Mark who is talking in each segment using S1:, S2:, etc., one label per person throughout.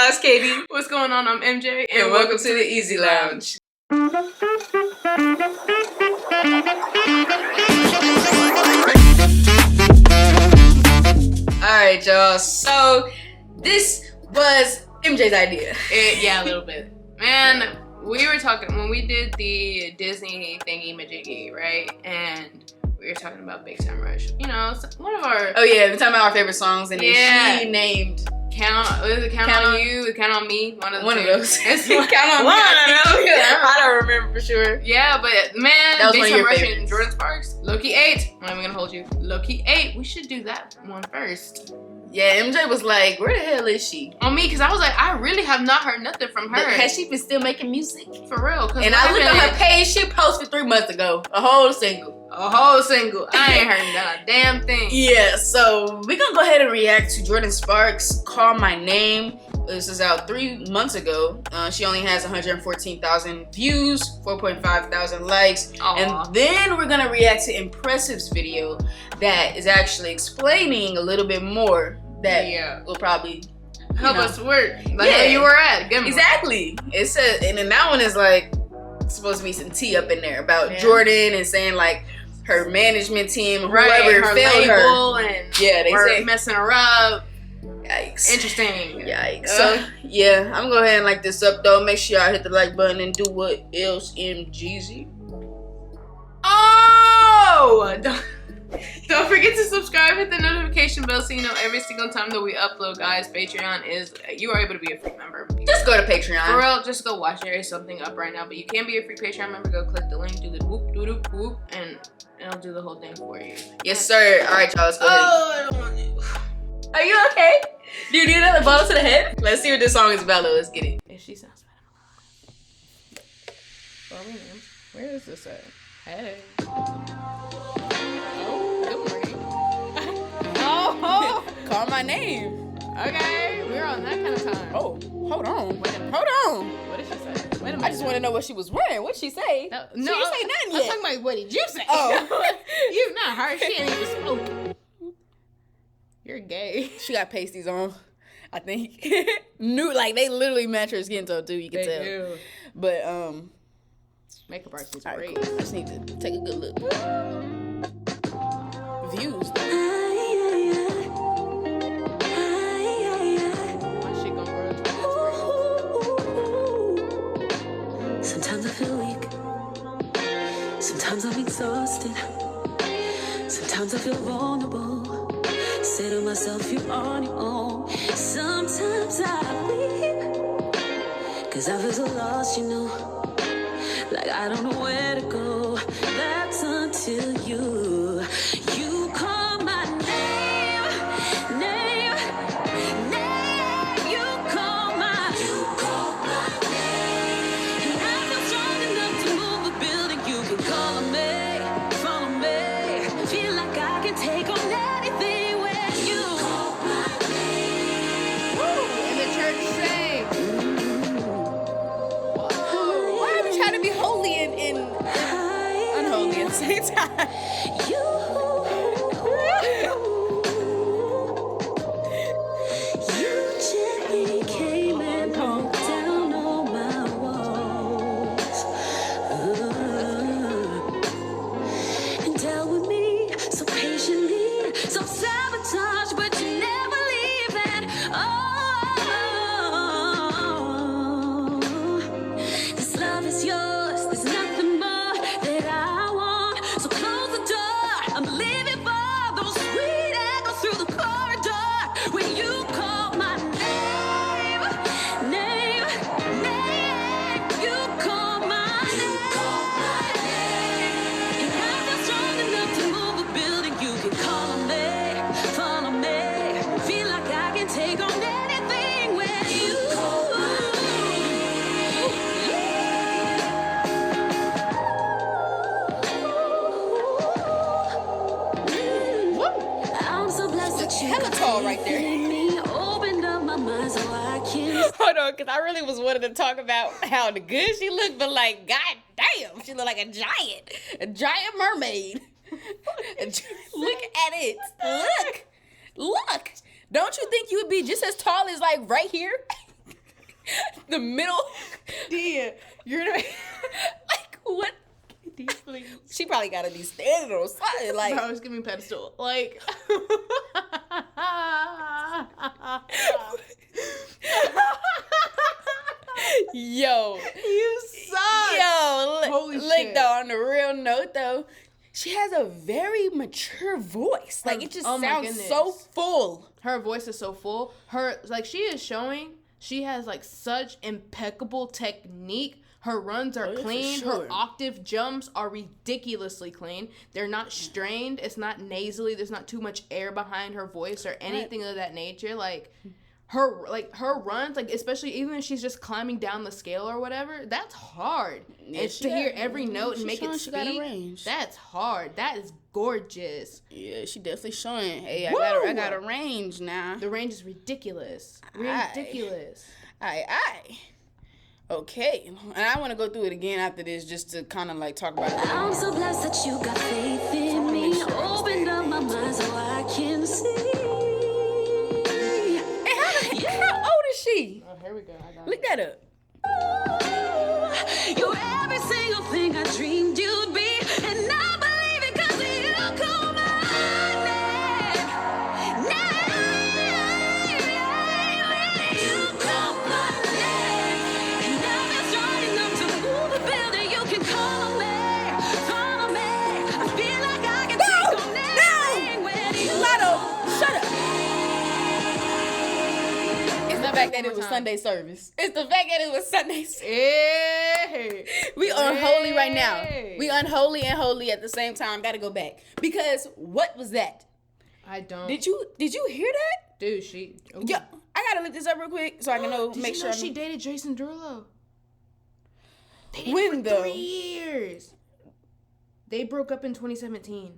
S1: y'all, it's Katie.
S2: What's going on? I'm MJ.
S1: And welcome to the Eezy Lounge. Alright, y'all. So, this was MJ's idea.
S2: Yeah, a little bit. Man, we were talking, when we did the Disney thingy-majiggy, right? And we were talking about Big Time Rush. You know, one of our...
S1: Oh, yeah, we're talking about our favorite songs. And then she named...
S2: Count on You, Count on Me, one of
S1: those.
S2: It's
S1: Count on Me. I don't remember for sure.
S2: Yeah, but man,
S1: that was
S2: Big
S1: one of
S2: Time
S1: your
S2: Rush
S1: favorites.
S2: and Jordin Sparks, Loki 8. I'm not even gonna hold you. Loki 8. We should do that one first.
S1: Yeah, MJ was like, where the hell is she?
S2: On me, because I was like, I really have not heard nothing from her.
S1: But has she been still making music?
S2: For real.
S1: And I looked on her page, she posted 3 months ago. A whole single.
S2: I ain't heard not a damn thing.
S1: Yeah, so we're gonna go ahead and react to Jordin Sparks' Call My Name. This is out 3 months ago. She only has 114,000 views, 4,500 likes.
S2: Aww.
S1: And then we're gonna react to Impressive's video that is actually explaining a little bit more that will probably
S2: help us work. Like where you were at.
S1: Exactly. It says, and then that one is like supposed to be some tea up in there about Jordin and saying like her management team, whoever failed her.
S2: And
S1: they say
S2: messing her up.
S1: Yikes.
S2: Interesting.
S1: Yikes. So yeah, I'm gonna go ahead and like this up though. Make sure y'all hit the like button and do what else, MGZ.
S2: Oh! Don't forget to subscribe, hit the notification bell so you know every single time that we upload, guys. Patreon is, you are able to be a free member.
S1: Just go to Patreon.
S2: For real, just go watch. There is something up right now, but you can be a free Patreon member. Go click the link, do the whoop, doo doo whoop, and it'll do the whole thing for you.
S1: Yes, sir. Alright, y'all, let's go ahead.
S2: I don't want to.
S1: Are you okay? Do you need another bottle to the head? Let's see what this song is about, though. Let's get it.
S2: If she sounds bad, where is this at? Hey.
S1: Call my name.
S2: Okay, we're on that kind of time.
S1: Oh, hold on. Hold on.
S2: What did she say? Wait a minute.
S1: I just want to know what she was wearing. What did she say?
S2: No,
S1: she didn't say nothing yet.
S2: I'm talking about what did you say?
S1: Oh.
S2: You've not heard. She ain't even spoken. You're gay.
S1: She got pasties on, I think. New, like they literally match her skin tone too. You can tell.
S2: Do.
S1: But
S2: makeup artist is
S1: right,
S2: great.
S1: Cool. I just need to take a good look. Views.
S3: Sometimes I feel weak. Sometimes I'm exhausted. Sometimes I feel vulnerable. Say to myself, you're on your own. Sometimes I weep, 'cause I feel so lost, you know. Like I don't know where to go. That's until you call my name. You call my name. And I feel strong enough to move a building. You can call on me, follow me. Feel like I can take on anything when you call my name.
S2: And the church say,
S1: Why are we trying to be holy and unholy at the same time?
S3: You gently came and broke down all my walls, and dealt with me so patiently, so sabotage, but you never leave. And this love is yours. There's nothing more that I want. So close the door. I'm living for those sweet echoes through the corridor when you call my name. You call my name. And I feel strong enough to move a building. You can call on me, follow me. Feel like I can take on anything when you call my name. I'm so blessed that you
S1: hella tall right there.
S3: opened up my mind so I can.
S1: Hold on, because I really was wanting to talk about how good she looked, but like, god damn, she looked like a giant mermaid. Look at it. Look. Don't you think you would be just as tall as like right here? The middle.
S2: Dia, you're gonna
S1: Like, what?
S2: Dia, please.
S1: She probably got to be standing or something. Like,
S2: Bro, just give me a pedestal. Like,
S1: yo.
S2: you suck.
S1: Yo,
S2: Holy
S1: look
S2: shit.
S1: though, on the real note though, she has a very mature voice. Like, it just
S2: Oh my
S1: sounds
S2: goodness.
S1: so full.
S2: Her voice is so full. She is showing she has like such impeccable technique. Her runs are
S1: Oh, yeah, for
S2: clean.
S1: sure.
S2: Her octave jumps are ridiculously clean. They're not strained. It's not nasally. There's not too much air behind her voice or anything of that nature. Like her runs, like especially even when she's just climbing down the scale or whatever, that's hard.
S1: Yeah,
S2: and
S1: she
S2: to hear
S1: got-
S2: every note
S1: she
S2: and make
S1: showing
S2: it
S1: she got a
S2: speak,
S1: range.
S2: that's hard. That is gorgeous.
S1: Yeah, she definitely showing. Hey,
S2: Woo!
S1: I got a range now.
S2: The range is ridiculous.
S1: Aye.
S2: Ridiculous.
S1: Aye. Okay, and I want to go through it again after this just to kind of like talk about it.
S3: I'm so blessed that you got faith in me. Opened up my mind so I can see.
S1: Hey, how old is she?
S2: Oh, here we go. I got
S1: Look that up.
S3: You're every single thing I dreamed you'd be. And I believe it 'cause you call my name. You call my name. And now that's strong enough to move a building. You can call me. I feel like I can take on anything when you
S1: Lotto, shut up. It's the fact that
S2: one
S1: it was
S2: time.
S1: Sunday service. It's the fact that it was Sunday service.
S2: Hey.
S1: We unholy right now.
S2: Hey.
S1: We unholy and holy at the same time. Gotta go back. Because what was that?
S2: I don't.
S1: Did you hear that?
S2: Dude, she. Ooh.
S1: Yo, I gotta look this up real quick so I can know,
S2: Did
S1: make
S2: you
S1: sure
S2: know
S1: I
S2: she
S1: know.
S2: dated Jason Derulo? They dated
S1: When,
S2: for
S1: though?
S2: 3 years. They broke up in 2017.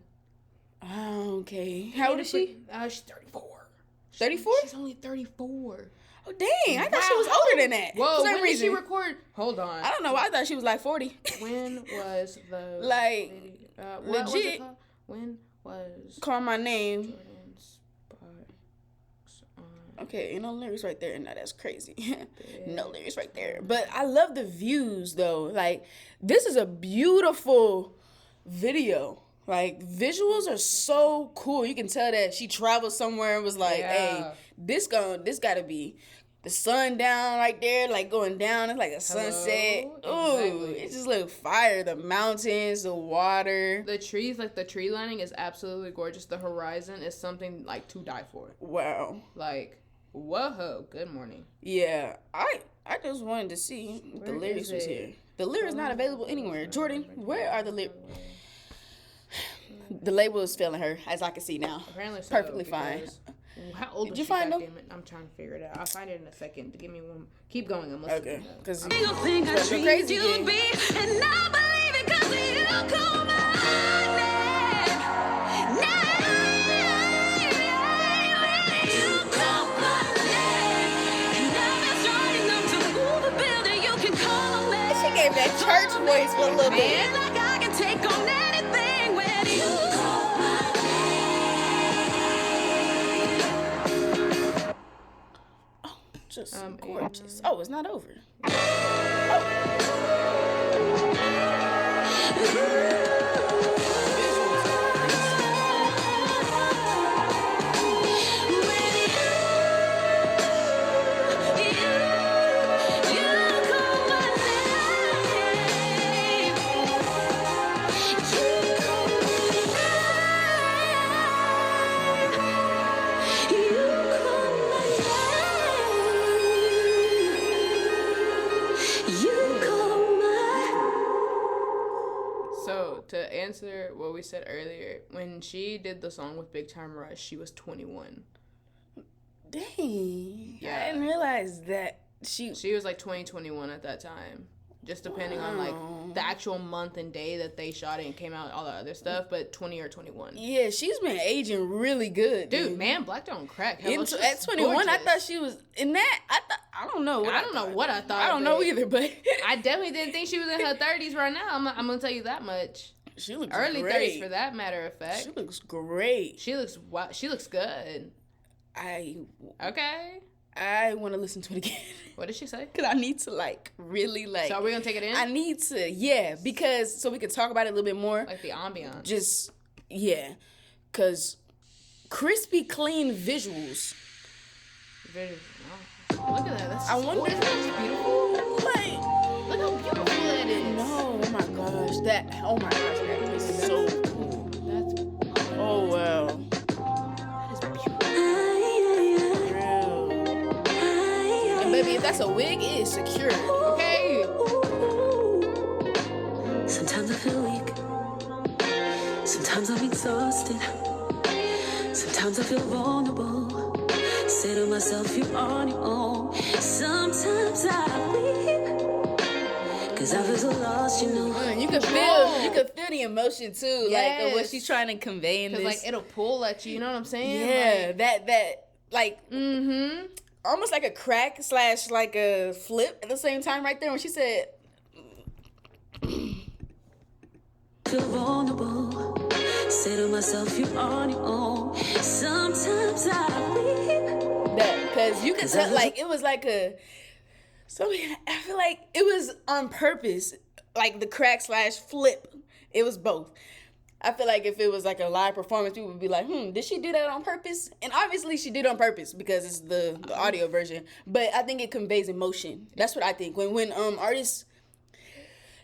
S1: Oh, okay. How old is she?
S2: She's 34.
S1: 34?
S2: She's only 34.
S1: Oh, dang. I thought she was older than that.
S2: Whoa,
S1: For some
S2: when did she
S1: reason.
S2: record? Hold on.
S1: I don't know. I thought she was like 40.
S2: When was the
S1: Like,
S2: what was it
S1: legit.
S2: called? When was
S1: Call my name.
S2: Jordin Sparks on?
S1: Okay, no lyrics right there. No, that's crazy. No lyrics right there. But I love the views, though. Like, this is a beautiful video. Like, visuals are so cool. You can tell that she traveled somewhere and was like, hey,
S2: Yeah.
S1: this gotta be the sun down right there, like going down. It's like a sunset. Ooh,
S2: Exactly.
S1: it just look fire. The mountains, the water.
S2: The trees, like the tree lining, is absolutely gorgeous. The horizon is something like to die for.
S1: Wow.
S2: Like, whoa, good morning.
S1: Yeah, I just wanted to see if the
S2: Where
S1: lyrics
S2: is
S1: was
S2: it?
S1: here. The lyrics not available anywhere. Jordan, where are the lyrics? The label is failing her, as I can see now.
S2: Apparently so.
S1: Perfectly fine.
S2: because- How old
S1: Did
S2: was
S1: you
S2: she,
S1: find them?
S2: goddammit? I'm trying to figure it out. I'll find it in a second. Give me one. Keep going. I'm listening.
S1: Okay, because
S3: single thing I
S1: That's
S3: dreamed
S1: crazy,
S3: you'd
S1: yeah.
S3: be. And I believe it 'cause you call my name. You call my name. And now that's strong enough to move a building. You can call me.
S1: she gave that church voice for a little bit.
S3: Feel like I can take on anything when you call my
S1: Just
S2: Um,
S1: gorgeous. Oh, it's not over.
S2: So, to answer what we said earlier, when she did the song with Big Time Rush, she was 21.
S1: Dang.
S2: Yeah.
S1: I didn't realize that she.
S2: She was like 21 at that time. Just depending on like the actual month and day that they shot it and came out, all the other stuff, but 20 or 21.
S1: Yeah, she's been aging really good,
S2: Dude, man, black don't crack. Hello, she's
S1: At 21, I
S2: gorgeous.
S1: thought she was in that. I don't know.
S2: I don't know what I thought.
S1: I don't know
S2: but
S1: either, but
S2: I definitely didn't think she was in her 30s right now. I'm gonna tell you that much.
S1: she looks
S2: Early
S1: great.
S2: 30s for that matter of fact.
S1: She looks great.
S2: She looks good.
S1: I
S2: Okay.
S1: I want to listen to it again.
S2: What did she say?
S1: Because I need to, like, really, like...
S2: So are we going to take it in?
S1: I need to, yeah, because... So we can talk about it a little bit more.
S2: Like the ambiance.
S1: Just, yeah. Because crispy, clean visuals.
S2: Look at that. That's
S1: I wonder...
S2: Isn't that beautiful?
S1: Like...
S2: Look how beautiful that is.
S1: No, oh my gosh. That is so cool. Oh, wow.
S2: That is beautiful.
S1: Real. And baby, if that's a wig, it is secure.
S2: Okay.
S3: Sometimes I feel weak. Sometimes I'm exhausted. Sometimes I feel vulnerable. Say to myself, you're on your own. Sometimes I weep. Cause I feel so lost, you know.
S1: You can feel the emotion too, like of what
S2: Yes.
S1: she's trying to convey in this.
S2: Because, like, it'll pull at you, you know what I'm saying?
S1: Yeah,
S2: Like,
S1: that like
S2: almost
S1: like a crack / like a flip at the same time right there when she said
S3: Feel vulnerable. Say to myself, you're on your own. Sometimes I weep.
S1: that, because you could tell like it was like I feel like it was on purpose, like the crack / flip. It was both. I feel like if it was like a live performance, people would be like, did she do that on purpose? And obviously she did it on purpose because it's the audio version. But I think it conveys emotion. That's what I think. When artists,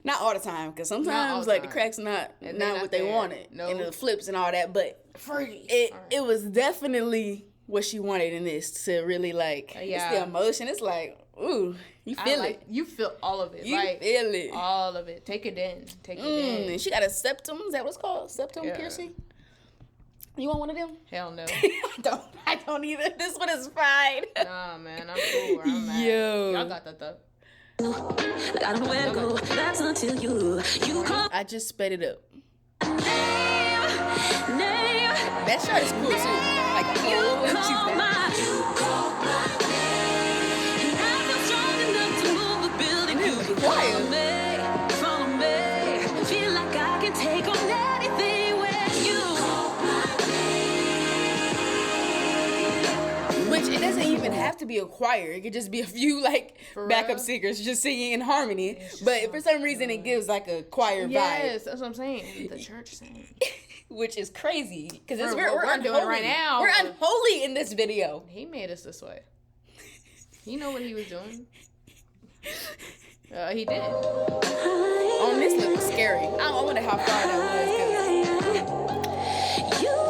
S1: not all the time, because sometimes like the cracks not what they wanted.
S2: No.
S1: And the flips and all that. But it was definitely what she wanted in this to really like, it's the emotion. It's like, ooh, you feel it.
S2: You feel all of it.
S1: You
S2: like,
S1: feel it.
S2: All of it. Take it in. Take it in.
S1: And she got a septum. Is that what it's called? Septum piercing? You want one of them?
S2: Hell no.
S1: I don't either. This one is fine.
S2: Nah, man. I'm cool where I'm at.
S1: Yo.
S2: Y'all got that though.
S3: Like I don't know where to go. That's until you call.
S1: I just sped it up.
S3: Name.
S1: That shirt is cool too. Like, oh, she's
S3: Call
S1: back.
S3: and I feel strong enough to move the building. You
S1: Quiet.
S3: follow me. Feel like I can take on anything with you.
S1: Which it doesn't even have to be a choir. It could just be a few like backup singers just singing in harmony. But for some reason, it gives like a choir
S2: Yes, that's what I'm saying. The church singing.
S1: vibe, which is crazy because
S2: For
S1: we're
S2: what we're doing
S1: unholy.
S2: right now.
S1: We're unholy in this video.
S2: He made us this way. He know what he was doing. He did.
S1: On this look was scary. I wonder how far that was because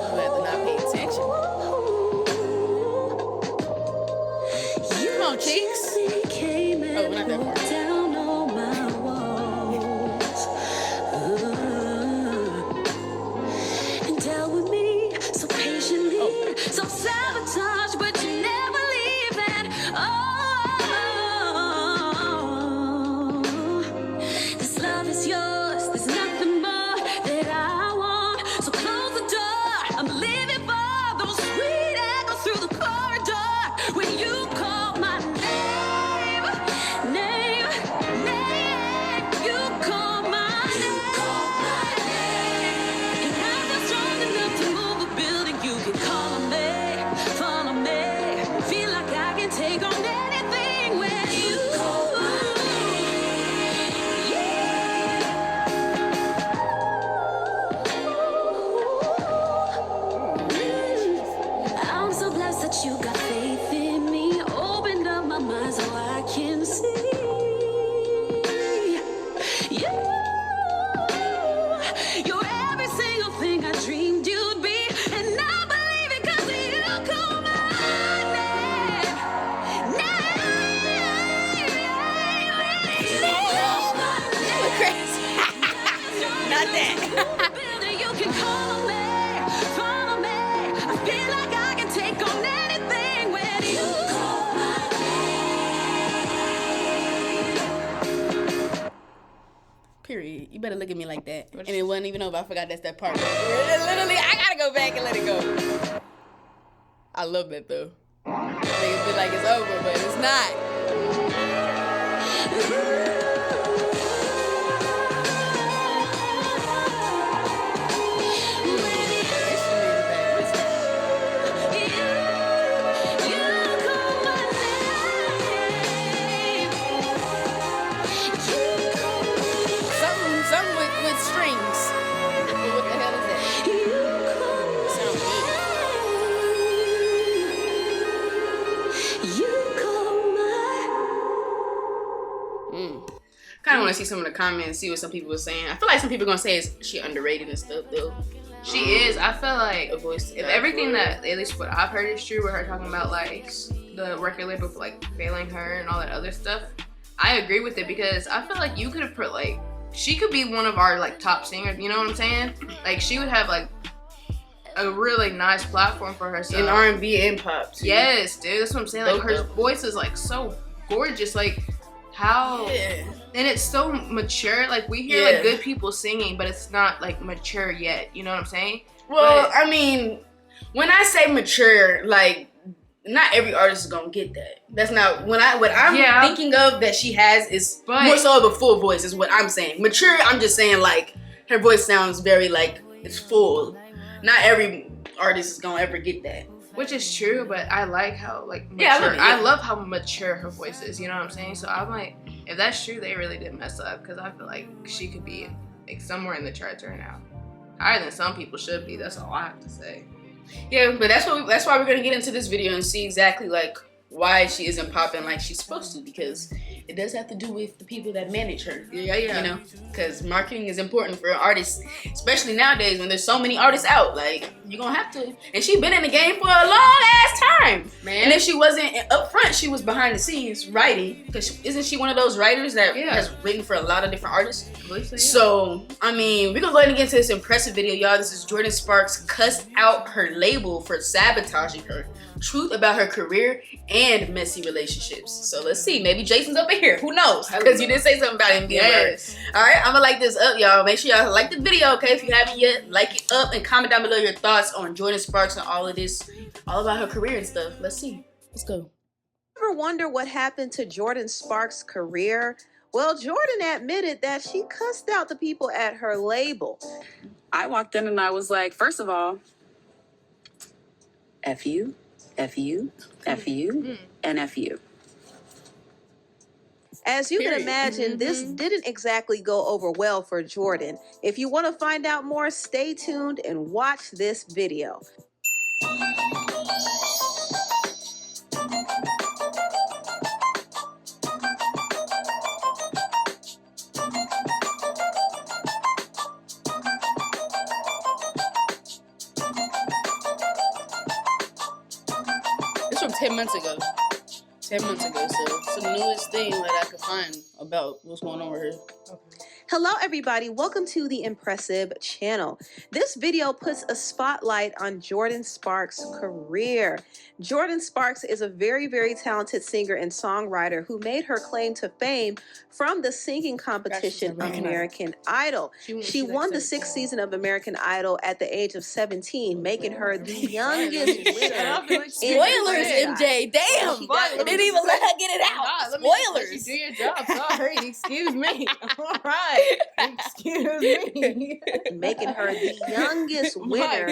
S1: I had to not pay attention. Come on, cheeks. Oh, not that far.
S3: Down on my walls. And dealt with me so patiently, so sabotage, but you never leave. And this love is yours. There's nothing more that I want. So close the door. I'm living for those sweet echoes through the corridor when you call my name. You call my name. And I feel strong enough to move a building. You can call on me, follow me. Feel like I can take on anything with you. I'm so blessed that you got faith in me. Opened up my mind so I can see you. You're every single thing I dreamed you'd be. And I believe it 'cause you call my name.
S1: Crazy. Not that.
S3: You can call on me, follow me. I feel like I can take on anything when you call my name.
S1: Period. You better look at me like that. And it wasn't even over. I forgot that's that part. Literally, I gotta go back and let it go. I love that though. Niggas feel like it's over, but it's not.
S3: You call my name.
S1: kind of want to see some of the comments, see what some people were saying. I feel like some people are gonna say she underrated and stuff though.
S2: She is. I feel like if everything that, at least what I've heard is true, with her talking about like the record label for like failing her and all that other stuff, I agree with it, because I feel like you could have put like, she could be one of our like top singers, you know what I'm saying? Like she would have like a really nice platform for herself.
S1: In R&B and pop too.
S2: Yes, dude, that's what I'm saying. Like her voice is like so gorgeous. Like how, and it's so mature. Like we hear like good people singing, but it's not like mature yet. You know what I'm saying?
S1: Well, I mean, when I say mature, like not every artist is gonna get that. That's not what I'm thinking of that she has is more so of a full voice is what I'm saying. Mature, I'm just saying like her voice sounds very like it's full. Not every artist is gonna ever get that.
S2: Which is true, but I like how like mature. I love how mature her voice is. You know what I'm saying? So I'm like, if that's true, they really did mess up, because I feel like she could be like somewhere in the charts right now, higher than some people should be. That's all I have to say.
S1: Yeah, but that's why we're gonna get into this video and see exactly like why she isn't popping like she's supposed to, because it does have to do with the people that manage her. Yeah. You know, because marketing is important for artists, especially nowadays when there's so many artists out. Like you're gonna have to, and she been in the game for a long ass time, man. And if she wasn't up front, she was behind the scenes writing, because isn't she one of those writers that has written for a lot of different artists? So I mean, we're gonna go ahead and get into this impressive video, y'all. This is Jordin Sparks cussed out her label for sabotaging her. Truth about her career and messy relationships. So let's see. Maybe Jason's up in here. Who knows? Because you did say something about him being married. Alright, I'm gonna like this up, y'all. Make sure y'all like the video, okay? If you haven't yet, like it up and comment down below your thoughts on Jordin Sparks and all of this, all about her career and stuff. Let's see. Let's go.
S4: Ever wonder what happened to Jordin Sparks' career? Well, Jordin admitted that she cussed out the people at her label.
S5: I walked in and I was like, first of all, F you, F you, F you, and F you.
S4: As you can imagine, this didn't exactly go over well for Jordin. If you want to find out more, stay tuned and watch this video.
S1: This from 10 months ago. 10 months ago, so it's the newest thing that I could find about what's going on with her.
S4: Hello everybody, welcome to the Impressive channel. This video puts a spotlight on Jordin Sparks' career. Jordin Sparks is a very, very talented singer and songwriter who made her claim to fame from the singing competition American Idol. She won the 6th season of American Idol at the age of 17, making her the youngest winner.
S1: Spoilers, MJ. Damn, they didn't even let her get it out. Spoilers.
S2: Do your job. Sorry, excuse me. All right. Excuse me.
S4: Making her the youngest winner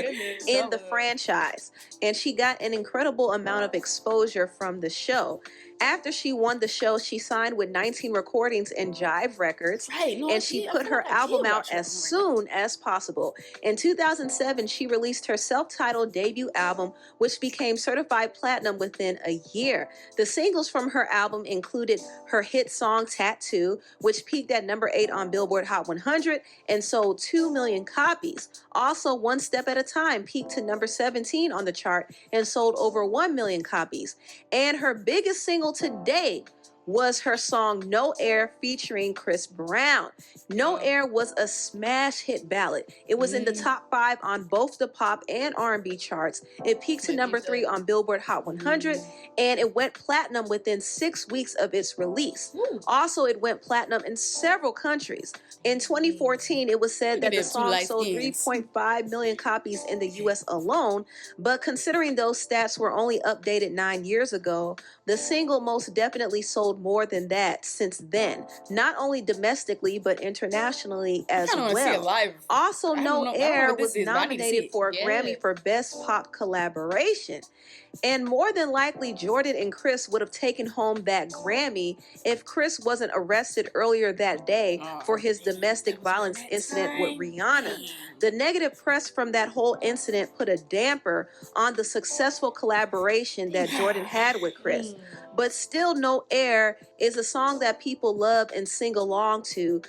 S4: in the franchise. And she got an incredible amount of exposure from the show. After she won the show, she signed with 19 Recordings and Jive Records, and she put her album out as soon as possible. In 2007, she released her self-titled debut album, which became certified platinum within a year. The singles from her album included her hit song Tattoo, which peaked at number 8 on Billboard Hot 100 and sold 2 million copies. Also, One Step at a Time peaked to number 17 on the chart and sold over 1 million copies. And her biggest single today was her song No Air featuring Chris Brown. No Air was a smash hit ballad. It was in the top 5 on both the pop and R&B charts. It peaked to number 3 on Billboard Hot 100, and it went platinum within 6 weeks of its release. Also, it went platinum in several countries. In 2014, it was said that the song sold 3.5 million copies in the US alone, but considering those stats were only updated 9 years ago, the single most definitely sold more than that since then, not only domestically but internationally as well. Also, No Air was nominated for a Grammy for Best Pop Collaboration. And more than likely, Jordin and Chris would have taken home that Grammy if Chris wasn't arrested earlier that day for his domestic violence incident with Rihanna. The negative press from that whole incident put a damper on the successful collaboration that Jordin had with Chris. but Still No Air is a song that people love and sing along to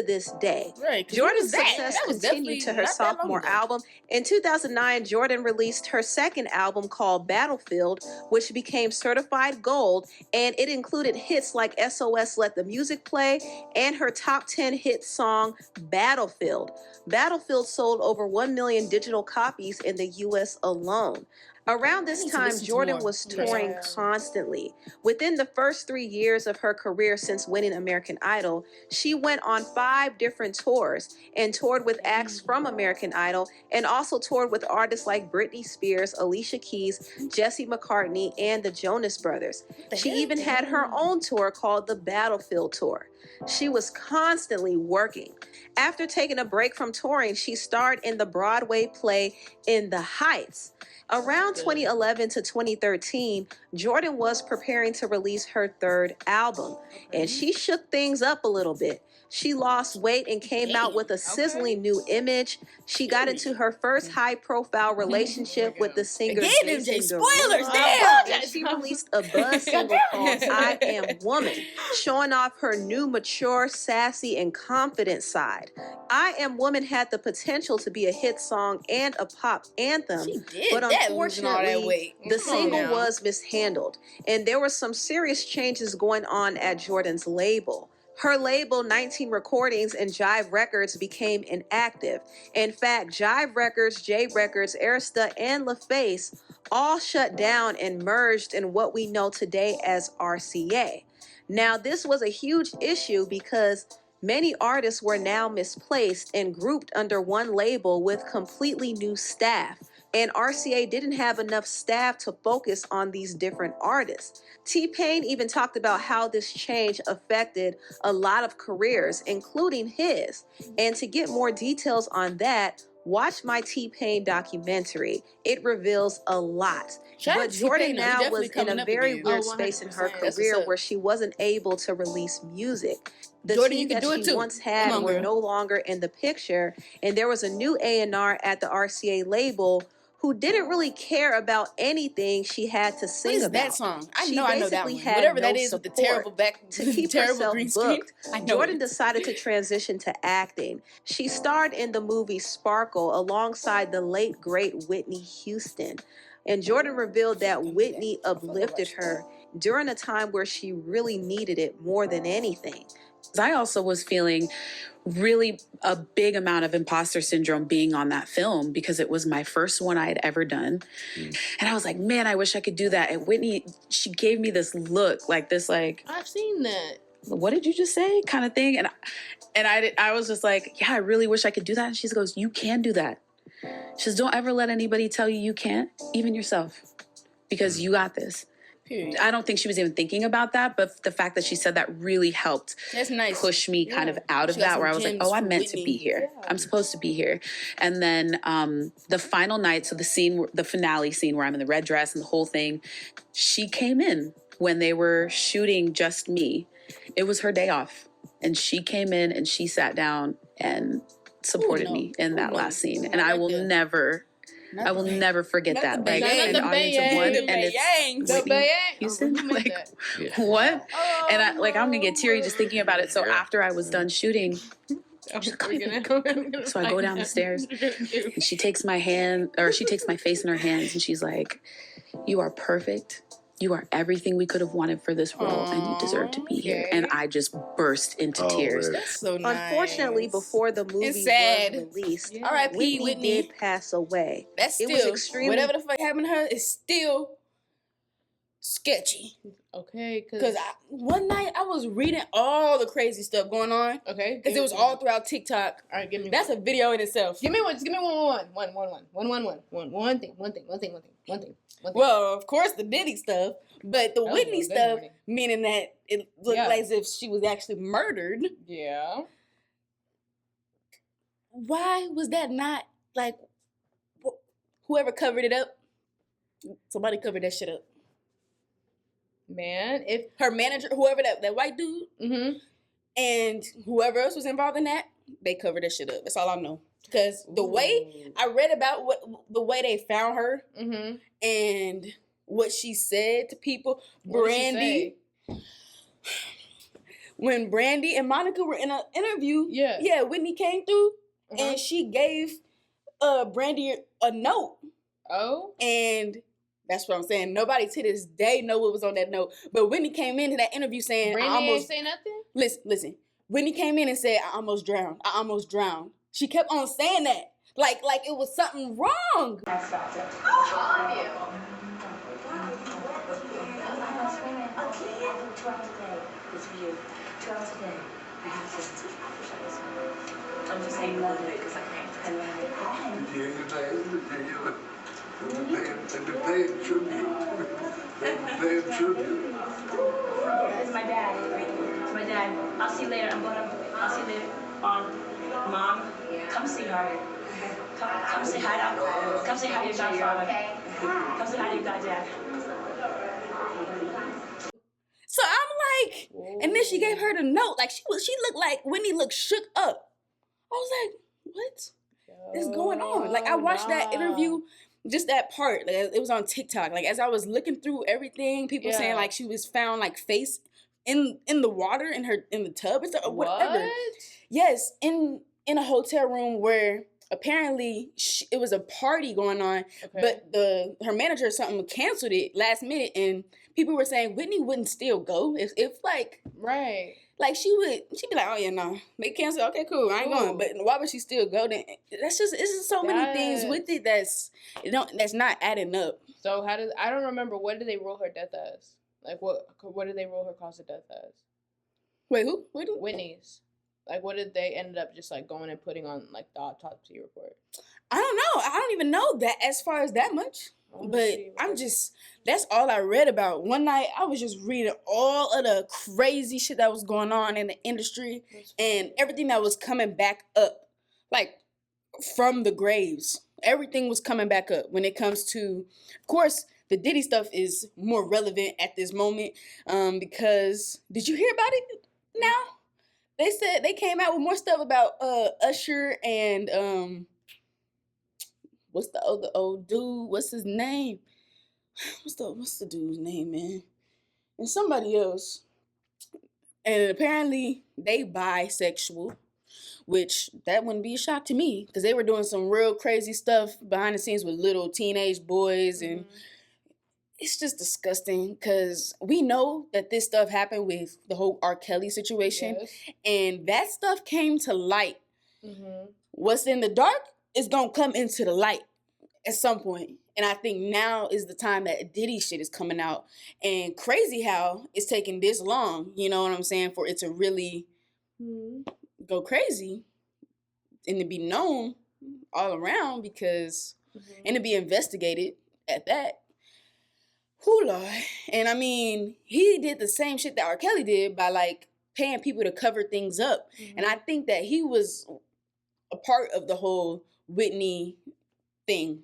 S4: this day.
S1: Right.
S4: Jordan's success continued to her sophomore album. In 2009, Jordin released her second album called Battlefield, which became certified gold, and it included hits like SOS Let the Music Play and her top 10 hit song, Battlefield. Battlefield sold over 1 million digital copies in the US alone. Around this time, Jordin was touring constantly. Within the first 3 years of her career since winning American Idol, she went on 5 different tours and toured with acts from American Idol and also toured with artists like Britney Spears, Alicia Keys, Jesse McCartney, and the Jonas Brothers. She even had her own tour called the Battlefield Tour. She was constantly working. After taking a break from touring, she starred in the Broadway play In the Heights. Around 2011 to 2013, Jordin was preparing to release her third album, and she shook things up a little bit. She lost weight and came out with a sizzling new image. She got into her first high-profile relationship with the singer Jason
S1: spoilers,
S4: Derulo,
S1: damn!
S4: and she released a buzz single called I Am Woman, showing off her new mature, sassy, and confident side. I Am Woman had the potential to be a hit song and a pop anthem, but unfortunately, the single was mishandled, and there were some serious changes going on at Jordin's label. Her label, 19 Recordings and Jive Records, became inactive. In fact, Jive Records, J Records, Arista, and LaFace all shut down and merged in what we know today as RCA. Now, this was a huge issue because many artists were now misplaced and grouped under one label with completely new staff, and RCA didn't have enough staff to focus on these different artists. T-Pain even talked about how this change affected a lot of careers, including his. And to get more details on that, watch my T-Pain documentary. It reveals a lot. But Jordin now was in a very weird space in her career where she wasn't able to release music. The team that she once had were no longer in the picture, and there was a new A&R at the RCA label who didn't really care about anything she had to sing about.
S1: That song? I know that one. Whatever that is with the terrible back,
S4: to keep herself booked. Jordin decided to transition to acting. She starred in the movie Sparkle alongside the late great Whitney Houston. And Jordin revealed that Whitney uplifted her during a time where she really needed it more than anything.
S5: I also was feeling really a big amount of imposter syndrome being on that film because it was my first one I had ever done. And I was like, man, I wish I could do that. And Whitney, she gave me this look, like this, like,
S2: I've seen that.
S5: What did you just say? Kind of thing. And I was just like, yeah, I really wish I could do that. And she goes, you can do that. She says, don't ever let anybody tell you can't, even yourself, because you got this. Period. I don't think she was even thinking about that, but the fact that she said that really helped push me kind of out of that, where I was like, oh, I'm meant to be here. Yeah. I'm supposed to be here. And then the final night, so the finale scene where I'm in the red dress and the whole thing, she came in when they were shooting Just Me. It was her day off. And she came in and she sat down and supported me in that last scene. And I will never forget that. Like, an audience of one, and it's Whitney Houston. Like, what? And I'm gonna get teary just thinking about it. So after I was done shooting, so I go down the stairs, and she takes my face in her hands, and she's like, "You are perfect. You are everything we could have wanted for this role, and you deserve to be here." And I just burst into tears.
S1: That's so nice.
S4: Unfortunately, before the movie was released,
S1: R.I.P.
S4: Whitney did pass away.
S1: That's still, it was extremely, whatever the fuck happened to her is still sketchy.
S2: Okay,
S1: because one night I was reading all the crazy stuff going on. Okay, because it was all throughout TikTok. All right, give me. That's a video in itself.
S2: Give me one. Just give me one thing.
S1: Well, of course the Diddy stuff, but the Whitney stuff, meaning that it looked like as if she was actually murdered.
S2: Yeah.
S1: Why was that not like whoever covered it up? Somebody covered that shit up.
S2: Man, if
S1: her manager, whoever that white dude, and whoever else was involved in that, they covered that shit up. That's all I know. Because the way I read about the way they found her, and what she said to people.
S2: What did she
S1: Brandy.
S2: say?
S1: When Brandy and Monica were in an interview, Whitney came through and she gave Brandy a note.
S2: Oh?
S1: And that's what I'm saying. Nobody to this day know what was on that note. But Whitney came into that interview saying,
S2: Brandy ain't say nothing?
S1: Listen. Whitney came in and said, I almost drowned. She kept on saying that. Like it was something wrong.
S3: That's it. It's for you. 2 hours a day. I have to. I'm just saying love it because I can't. I love it. It's my dad. It's my dad. I'll see you later. I'll see you later. Mom, come see her. Come say hi to. Come say hi to your godfather. Okay. Come say hi to your goddad.
S1: So I'm like, and then she gave her the note. Like she looked like Whitney looked shook up. I was like, what is going on? Like I watched that interview, just that part. Like it was on TikTok. Like as I was looking through everything, people saying like she was found like face in the water in the tub or whatever.
S2: What?
S1: Yes, in a hotel room where apparently it was a party going on, but her manager or something canceled it last minute, and people were saying Whitney wouldn't still go if like like she'd be like, oh yeah, no, they canceled, okay, cool, I ain't going. But why would she still go? Then it's just so many things with it that's not adding up.
S2: So I don't remember, what did they rule her death as? Like what did they rule her cause of death as?
S1: Wait, who?
S2: Whitney's. Like, what did they ended up just, like, going and putting on, like, the autopsy report?
S1: I don't know. I don't even know that as far as that much. But that's all I read about. One night, I was just reading all of the crazy shit that was going on in the industry and everything that was coming back up, like, from the graves. Everything was coming back up when it comes to, of course, the Diddy stuff is more relevant at this moment because, did you hear about it now? They said they came out with more stuff about Usher and what's the other old dude? What's his name? What's the dude's name, man? And somebody else. And apparently they bisexual, which that wouldn't be a shock to me because they were doing some real crazy stuff behind the scenes with little teenage boys and it's just disgusting because we know that this stuff happened with the whole R. Kelly situation, and that stuff came to light. What's in the dark is going to come into the light at some point. And I think now is the time that Diddy shit is coming out. And crazy how it's taking this long, you know what I'm saying, for it to really go crazy and to be known all around because, and to be investigated at that. Lord. And I mean, he did the same shit that R. Kelly did by like paying people to cover things up. And I think that he was a part of the whole Whitney thing.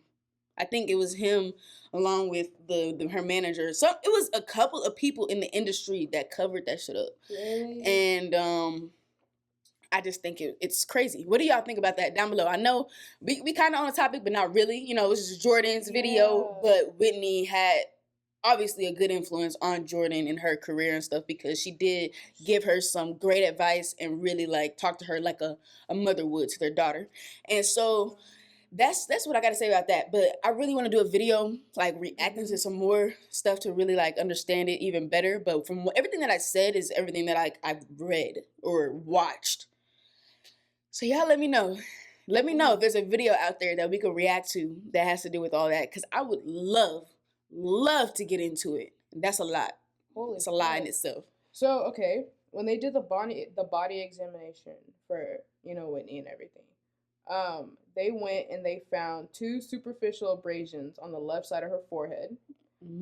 S1: I think it was him along with her manager. So it was a couple of people in the industry that covered that shit up. And I just think it's crazy. What do y'all think about that down below? I know we kind of on the topic, but not really. You know, it was just Jordin's video, but Whitney had obviously a good influence on Jordin in her career and stuff because she did give her some great advice and really like talk to her like a mother would to their daughter. And so that's what I got to say about that. But I really want to do a video like reacting to some more stuff to really like understand it even better. But from everything that I said is everything that I've read or watched. So y'all let me know. Let me know if there's a video out there that we could react to that has to do with all that because I would love to get into it. That's a lot. It's a lot in itself.
S2: So, okay, when they did the body examination for, you know, Whitney and everything, they went and they found 2 superficial abrasions on the left side of her forehead,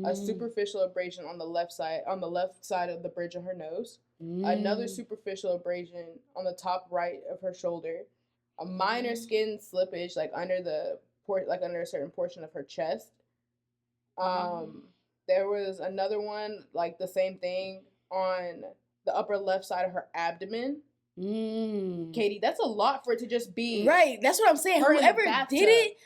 S2: a superficial abrasion on the left side of the bridge of her nose, another superficial abrasion on the top right of her shoulder, a minor skin slippage like under a certain portion of her chest. There was another one, like the same thing on the upper left side of her abdomen. Katie, that's a lot for it to just be.
S1: Right, that's what I'm saying. Whoever did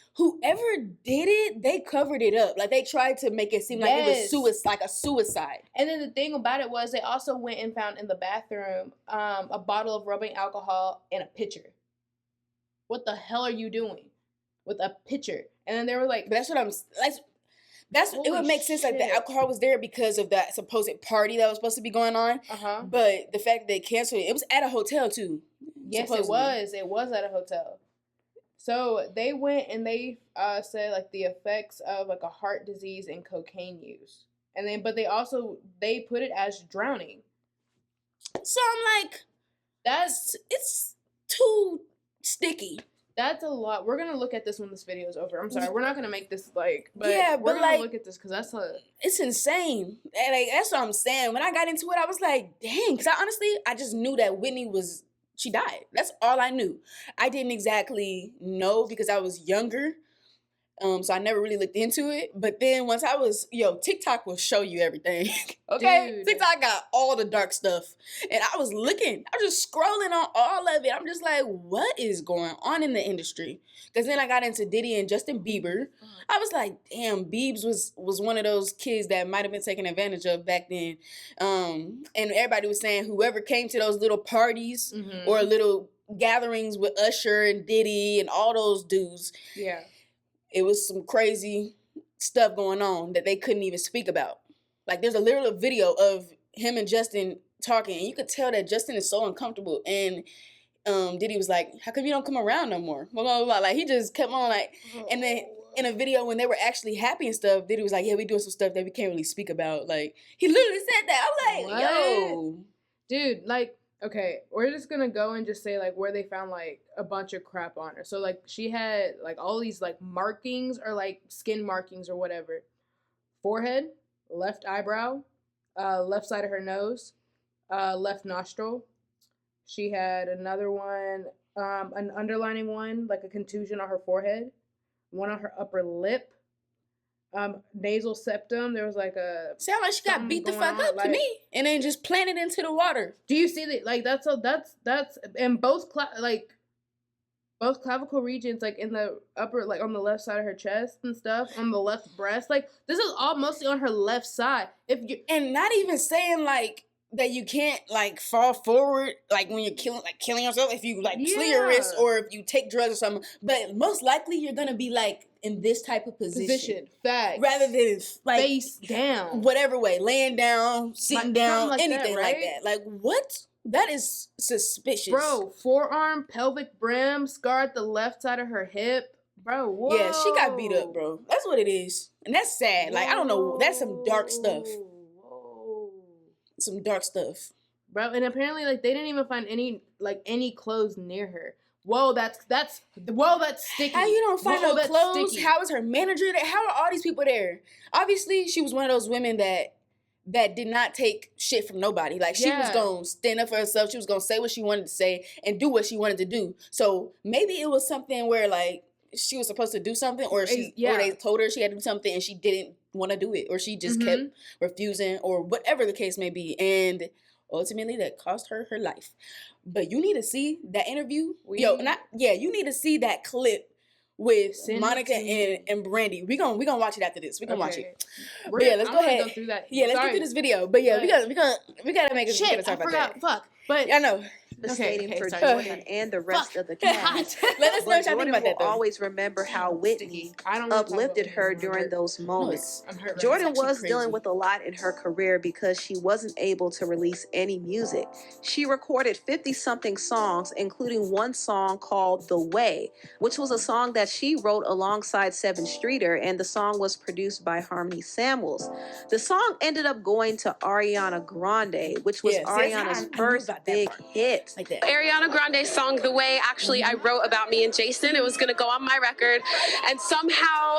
S1: it, they covered it up. Like, they tried to make it seem like it was like a suicide.
S2: And then the thing about it was they also went and found in the bathroom a bottle of rubbing alcohol and a pitcher. What the hell are you doing with a pitcher? And then they were like,
S1: it would make sense, like, the alcohol was there because of that supposed party that was supposed to be going on. But the fact that they canceled it was at a hotel too.
S2: Yes, supposedly. It was at a hotel. So they went and they said, like, the effects of, like, a heart disease and cocaine use. And then, but they put it as drowning.
S1: So I'm like, it's too sticky.
S2: That's a lot. We're gonna look at this when this video is over. I'm sorry, we're not gonna make this but we're gonna look at this because
S1: it's insane. And, like, that's what I'm saying. When I got into it, I was like, dang, because I just knew that Whitney she died. That's all I knew. I didn't exactly know because I was younger. So I never really looked into it. But then once TikTok will show you everything. Okay? Dude. TikTok got all the dark stuff. And I was just scrolling on all of it. I'm just like, what is going on in the industry? Because then I got into Diddy and Justin Bieber. I was like, damn, Biebs was one of those kids that might have been taken advantage of back then. And everybody was saying whoever came to those little parties or little gatherings with Usher and Diddy and all those dudes.
S2: Yeah.
S1: It was some crazy stuff going on that they couldn't even speak about. Like, there's a literal video of him and Justin talking, and you could tell that Justin is so uncomfortable. And Diddy was like, how come you don't come around no more? Blah, blah, blah. Like, he just kept on, like, and then in a video when they were actually happy and stuff, Diddy was like, yeah, we doing some stuff that we can't really speak about. Like, he literally said that. I'm like, yo.
S2: Dude, like, okay, we're just gonna go and just say, like, where they found, like, a bunch of crap on her. So, like, she had, like, all these, like, markings or, like, skin markings or whatever. Forehead, left eyebrow, left side of her nose, left nostril. She had another one, an underlining one, like a contusion on her forehead, one on her upper lip, nasal septum. There was like a
S1: sound like she got beat the fuck up to me, and then just planted into the water.
S2: Do you see that? Like that's in both clavicle regions, like in the upper, like on the left side of her chest and stuff, on the left breast. Like this is all mostly on her left side.
S1: And not even saying like that you can't like fall forward like when you're killing yourself if you like slit your wrist or if you take drugs or something. But most likely you're gonna be like in this type of position.
S2: Facts.
S1: Rather than like
S2: face down.
S1: Whatever way. Laying down, sitting down,
S2: like
S1: anything
S2: that, right?
S1: like that. Like what? That is suspicious.
S2: Bro, forearm, pelvic brim, scar at the left side of her hip. Bro, whoa.
S1: Yeah, she got beat up, bro. That's what it is. And that's sad. Like, I don't know. That's some dark stuff. Some dark stuff.
S2: Bro, and apparently, like, they didn't even find any clothes near her. Whoa, that's sticky.
S1: How you don't find no clothes?
S2: Sticky.
S1: How is her manager there? How are all these people there? Obviously, she was one of those women that did not take shit from nobody. Like, she was going to stand up for herself. She was going to say what she wanted to say and do what she wanted to do. So maybe it was something where, like, she was supposed to do something or they told her she had to do something and she didn't want to do it. Or she just kept refusing or whatever the case may be. And ultimately, that cost her her life. But you need to see that interview. You need to see that clip with Monica and Brandy. We gonna watch it after this. We gonna watch it. Let's go ahead.
S2: Go through that.
S1: Yeah, let's get through this video. But yeah, we gotta make it.
S2: Shit, I forgot. Fuck. But
S1: I know.
S4: Devastating for Jordin and the rest of the cast.
S1: Let us know what y'all think
S4: Jordin
S1: about that,
S4: will
S1: though.
S4: always remember how Whitney uplifted her during those moments.
S1: Jordin
S4: Jordin was dealing with a lot in her career because she wasn't able to release any music. She recorded 50-something songs, including one song called The Way, which was a song that she wrote alongside Sevyn Streeter, and the song was produced by Harmony Samuels. The song ended up going to Ariana Grande, which was Ariana's first big hit.
S1: Like that.
S6: Ariana Grande's song The Way, actually I wrote about me and Jason. It was going to go on my record, and somehow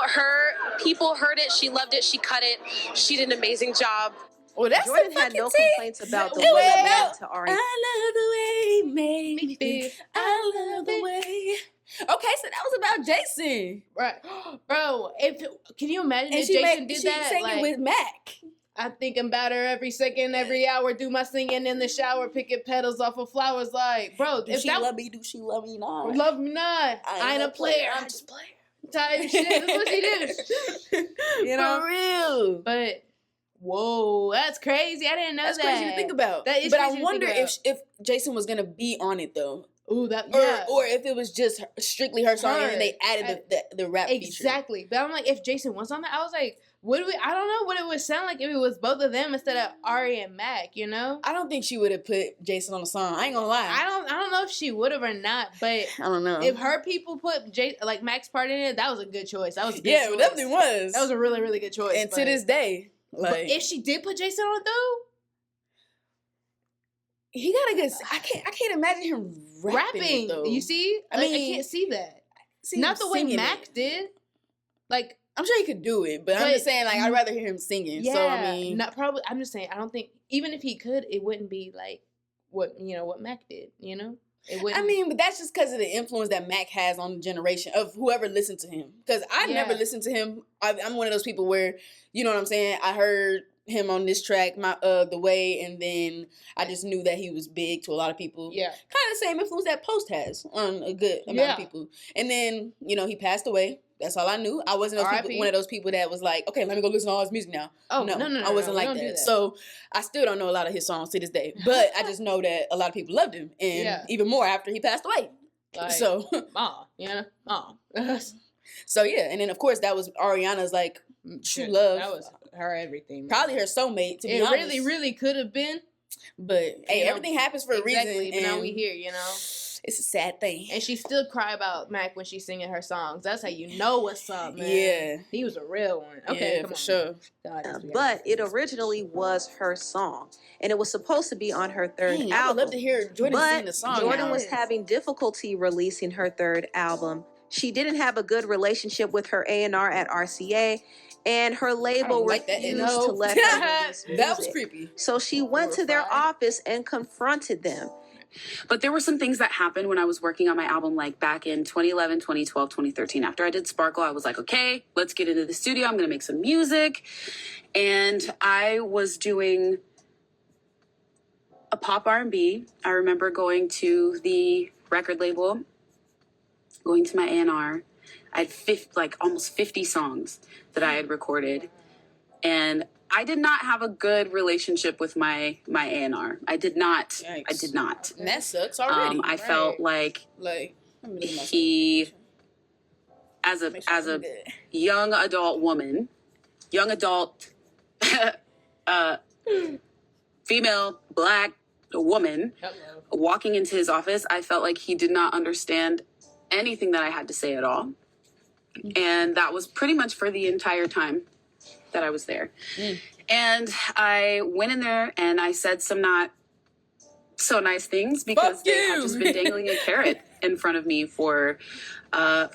S6: people heard it, she loved it, she cut it, she did an amazing job.
S1: Well, that's
S4: Jordin had no complaints about the way it went to Ariana.
S1: I love the way you made me feel. I love the way. Okay, so that was about Jason.
S2: Right. Bro, can you imagine
S1: and
S2: if Jason did
S1: she
S2: that?
S1: sang it with Mac.
S2: I think about her every second, every hour. Do my singing in the shower, picking petals off of flowers. Like, bro,
S1: Do she love me? Do she love me not?
S2: Love me not. I ain't a player. I'm just a player. Type shit. That's what she do. You know?
S1: For real.
S2: But whoa, that's crazy. I didn't know
S1: that's
S2: that.
S1: Crazy to think about.
S2: That is
S1: but I
S2: crazy
S1: wonder
S2: to think
S1: if Jason was gonna be on it though.
S2: Ooh, that yeah.
S1: Or if it was just strictly her song and then they added the rap feature.
S2: Exactly. But I'm like, if Jason was on that, I was like, I don't know what it would sound like if it was both of them instead of Ari and Mac, you know?
S1: I don't think she would have put Jason on the song. I ain't gonna lie.
S2: I don't know if she would have or not, but
S1: I don't know.
S2: If her people put like Mac's part in it, that was a good choice. That was a good choice.
S1: It definitely was.
S2: That was a really, really good choice.
S1: And to this day, like,
S2: but if she did put Jason on it though,
S1: he got a good. I can't imagine him rapping. Though.
S2: You see, I can't see that. Not the way Mac did. Like, I'm sure he could do it, but I'm just saying, like, I'd rather hear him singing. Yeah, so I mean, not probably. I'm just saying, I don't think even if he could, it wouldn't be like what Mac did. You know, it wouldn't.
S1: I mean, but that's just because of the influence that Mac has on the generation of whoever listened to him. Because I never listened to him. I'm one of those people where, you know what I'm saying. I heard him on this track, The Way, and then I just knew that he was big to a lot of people. Yeah. Kind of the same influence that Post has on a good amount of people. And then, he passed away. That's all I knew. I wasn't one of those people that was like, okay, let me go listen to all his music now. Oh, no. I wasn't like that. So I still don't know a lot of his songs to this day. But I just know that a lot of people loved him. And even more after he passed away. Like, so. So, yeah. And then, of course, that was Ariana's, like, true love.
S2: That was her everything.
S1: Probably her soulmate, to be honest.
S2: It really, really could have been.
S1: But, hey, everything happens for a reason.
S2: But now we here,
S1: It's a sad thing.
S2: And she still cry about Mac when she's singing her songs. That's how you know what's up, man. Yeah. He was a real one. Okay, come on.
S1: Sure.
S4: But it originally was her song. And it was supposed to be on her third album. I would
S1: love to hear Jordin sing the song.
S4: Jordin was having difficulty releasing her third album. She didn't have a good relationship with her A&R at RCA. And her label refused to let her release music.
S1: That was creepy.
S4: So she went to their office and confronted them.
S5: But there were some things that happened when I was working on my album, like back in 2011, 2012, 2013. After I did Sparkle, I was like, okay, let's get into the studio. I'm going to make some music. And I was doing a pop R&B. I remember going to the record label, going to my A&R. I had almost 50 songs that I had recorded. And I did not have a good relationship with my A&R. I did not. Yikes. I did not.
S1: And that sucks already.
S5: I felt like he, as a young adult woman, female, black woman, walking into his office, I felt like he did not understand anything that I had to say at all. And that was pretty much for the entire time that I was there. And I went in there and I said some not so nice things because they had just been dangling a carrot in front of me for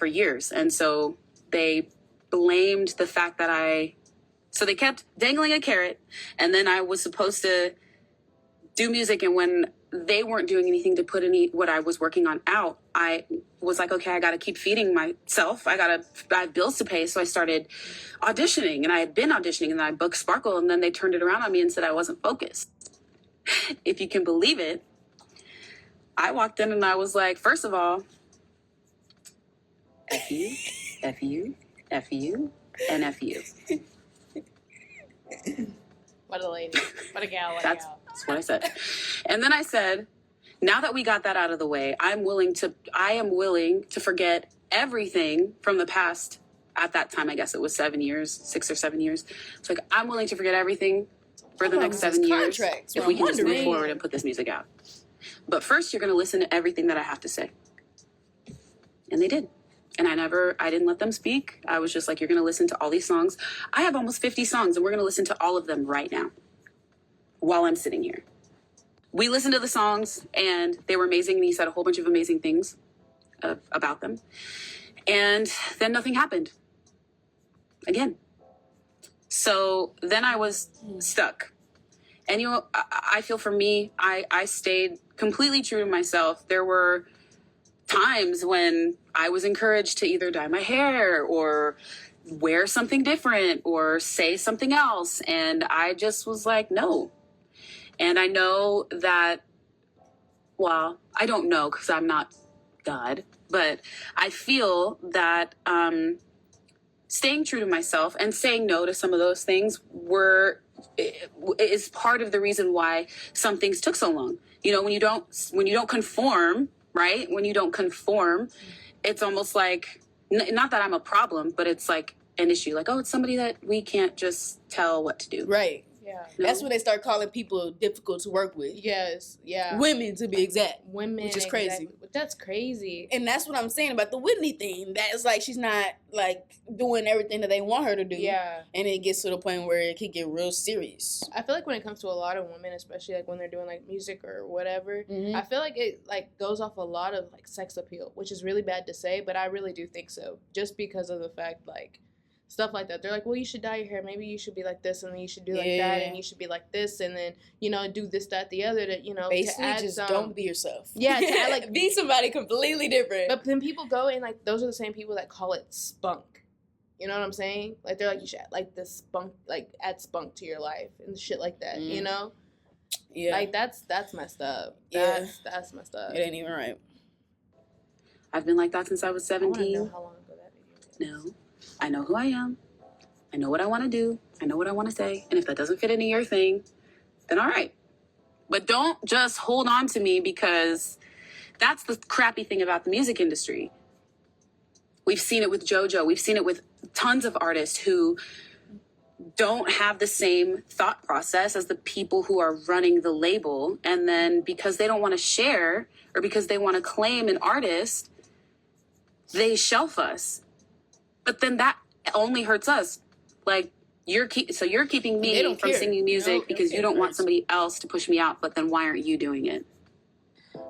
S5: years. And so they blamed the fact that so they kept dangling a carrot, and then I was supposed to do music, and when they weren't doing anything to put what I was working on out, I was like, okay, I got to keep feeding myself. I have bills to pay. So I started auditioning, and I had been auditioning, and then I booked Sparkle, and then they turned it around on me and said I wasn't focused. If you can believe it, I walked in and I was like, first of all, F you, F you, F you, and F you.
S2: What a lady. What a gal.
S5: That's what I said. And then I said, now that we got that out of the way, I am willing to forget everything from the past. At that time, I guess it was 6 or 7 years. So like, I'm willing to forget everything for the next 7 years if we can just move forward and put this music out. But first, you're going to listen to everything that I have to say. And they did. And I didn't let them speak. I was just like, you're going to listen to all these songs. I have almost 50 songs, and we're going to listen to all of them right now while I'm sitting here. We listened to the songs, and they were amazing. And he said a whole bunch of amazing things about them. And then nothing happened again. So then I was stuck. And, I feel for me, I stayed completely true to myself. There were times when I was encouraged to either dye my hair or wear something different or say something else. And I just was like, no. And I know that, well, I don't know because I'm not God, but I feel that staying true to myself and saying no to some of those things is part of the reason why some things took so long. You know, when you don't conform, right? When you don't conform, it's almost like, not that I'm a problem, but it's like an issue. Like, oh, it's somebody that we can't just tell what to do.
S1: Right.
S2: Yeah.
S1: No. That's when they start calling people difficult to work with.
S2: Yes. Yeah.
S1: Women, to be exact.
S2: Women.
S1: Which is crazy.
S2: Exactly. That's crazy.
S1: And that's what I'm saying about the Whitney thing. That is like, she's not like doing everything that they want her to do.
S2: Yeah.
S1: And it gets to the point where it could get real serious.
S2: I feel like when it comes to a lot of women, especially like when they're doing like music or whatever, I feel like it like goes off a lot of like sex appeal, which is really bad to say, but I really do think so. Just because of the fact like stuff like that. They're like, well, you should dye your hair. Maybe you should be like this, and then you should do like that, and you should be like this, and then, you know, do this, that, the other, to, you know,
S1: basically
S2: to add
S1: just
S2: some,
S1: don't be yourself.
S2: Yeah, to add, like,
S1: be somebody completely different.
S2: But then people go and, like, those are the same people that call it spunk. You know what I'm saying? Like, they're like, you should add, like, this spunk, like, add spunk to your life and shit like that, you know?
S1: Yeah.
S2: Like, that's messed up.
S1: Yeah.
S2: That's messed up.
S1: It ain't even right.
S5: I've been like that since I was 17.
S2: I want to know how long ago that video was.
S5: No. I know who I am. I know what I want to do. I know what I want to say. And if that doesn't fit into your thing, then all right. But don't just hold on to me, because that's the crappy thing about the music industry. We've seen it with JoJo. We've seen it with tons of artists who don't have the same thought process as the people who are running the label. And then because they don't want to share, or because they want to claim an artist, they shelf us. But then that only hurts us. Like, you're keeping me from singing music because you don't want somebody else to push me out, but then why aren't you doing it?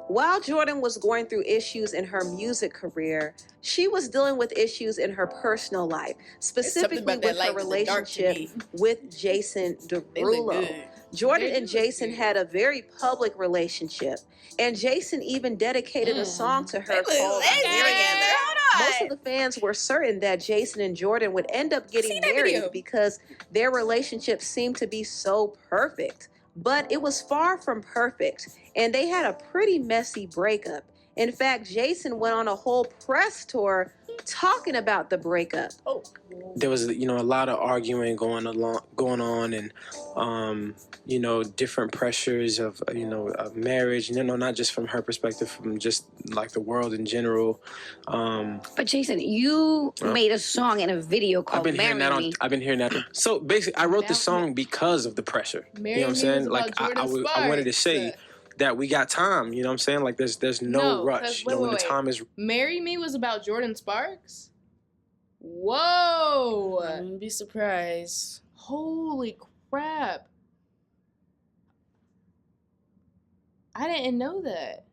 S4: While Jordin was going through issues in her music career, she was dealing with issues in her personal life, specifically with her relationship with Jason Derulo. Jordin and Jason had a very public relationship, and Jason even dedicated a song to her called Married. Most of the fans were certain that Jason and Jordin would end up getting married because their relationship seemed to be so perfect. But it was far from perfect, and they had a pretty messy breakup. In fact, Jason went on a whole press tour talking about the breakup.
S7: There was, you know, a lot of arguing going on, and you know, different pressures of, you know, of marriage, you know, not just from her perspective, from just like the world in general.
S8: But Jason, you made a song and a video called Marry Me.
S7: I've been hearing that. So basically, I wrote the song because of the pressure. You know what I'm saying? Like, I wanted to say that we got time. You know what I'm saying? Like, there's no rush. You know, when the time is.
S2: Marry Me was about Jordin Sparks? Whoa!
S1: I wouldn't be surprised.
S2: Holy crap. I didn't know that.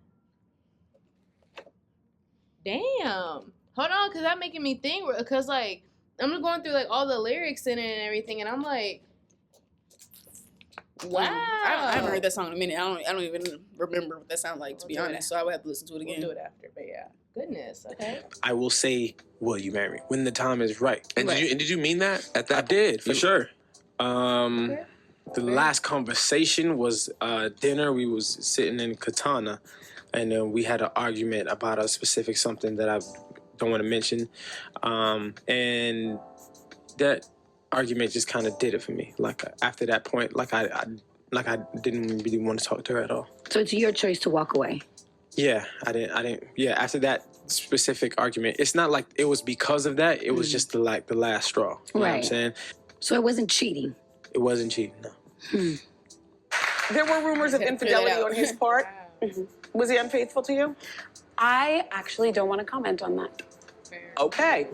S2: Damn. Hold on, because that's making me think. Because, like, I'm just going through, like, all the lyrics in it and everything, and I'm like, wow.
S1: I haven't heard that song in a minute. I don't even remember what that sounded like, to be honest. So I would have to listen to it again.
S2: We'll do it after, but yeah. Goodness, okay.
S7: I will say, will you marry me? When the time is right.
S9: And did you mean that at that?
S7: I did, for sure. The last conversation was dinner. We was sitting in Katana, and we had an argument about a specific something that I don't want to mention. And that argument just kind of did it for me. Like, after that point, I didn't really want to talk to her at all.
S8: So it's your choice to walk away.
S7: Yeah, I didn't. Yeah, after that specific argument, it's not like it was because of that. It was just the last straw. You know what I'm saying?
S8: So it wasn't cheating.
S7: It wasn't cheating, no.
S10: There were rumors of infidelity on his part. Was he unfaithful to you?
S5: I actually don't want to comment on that.
S10: Okay.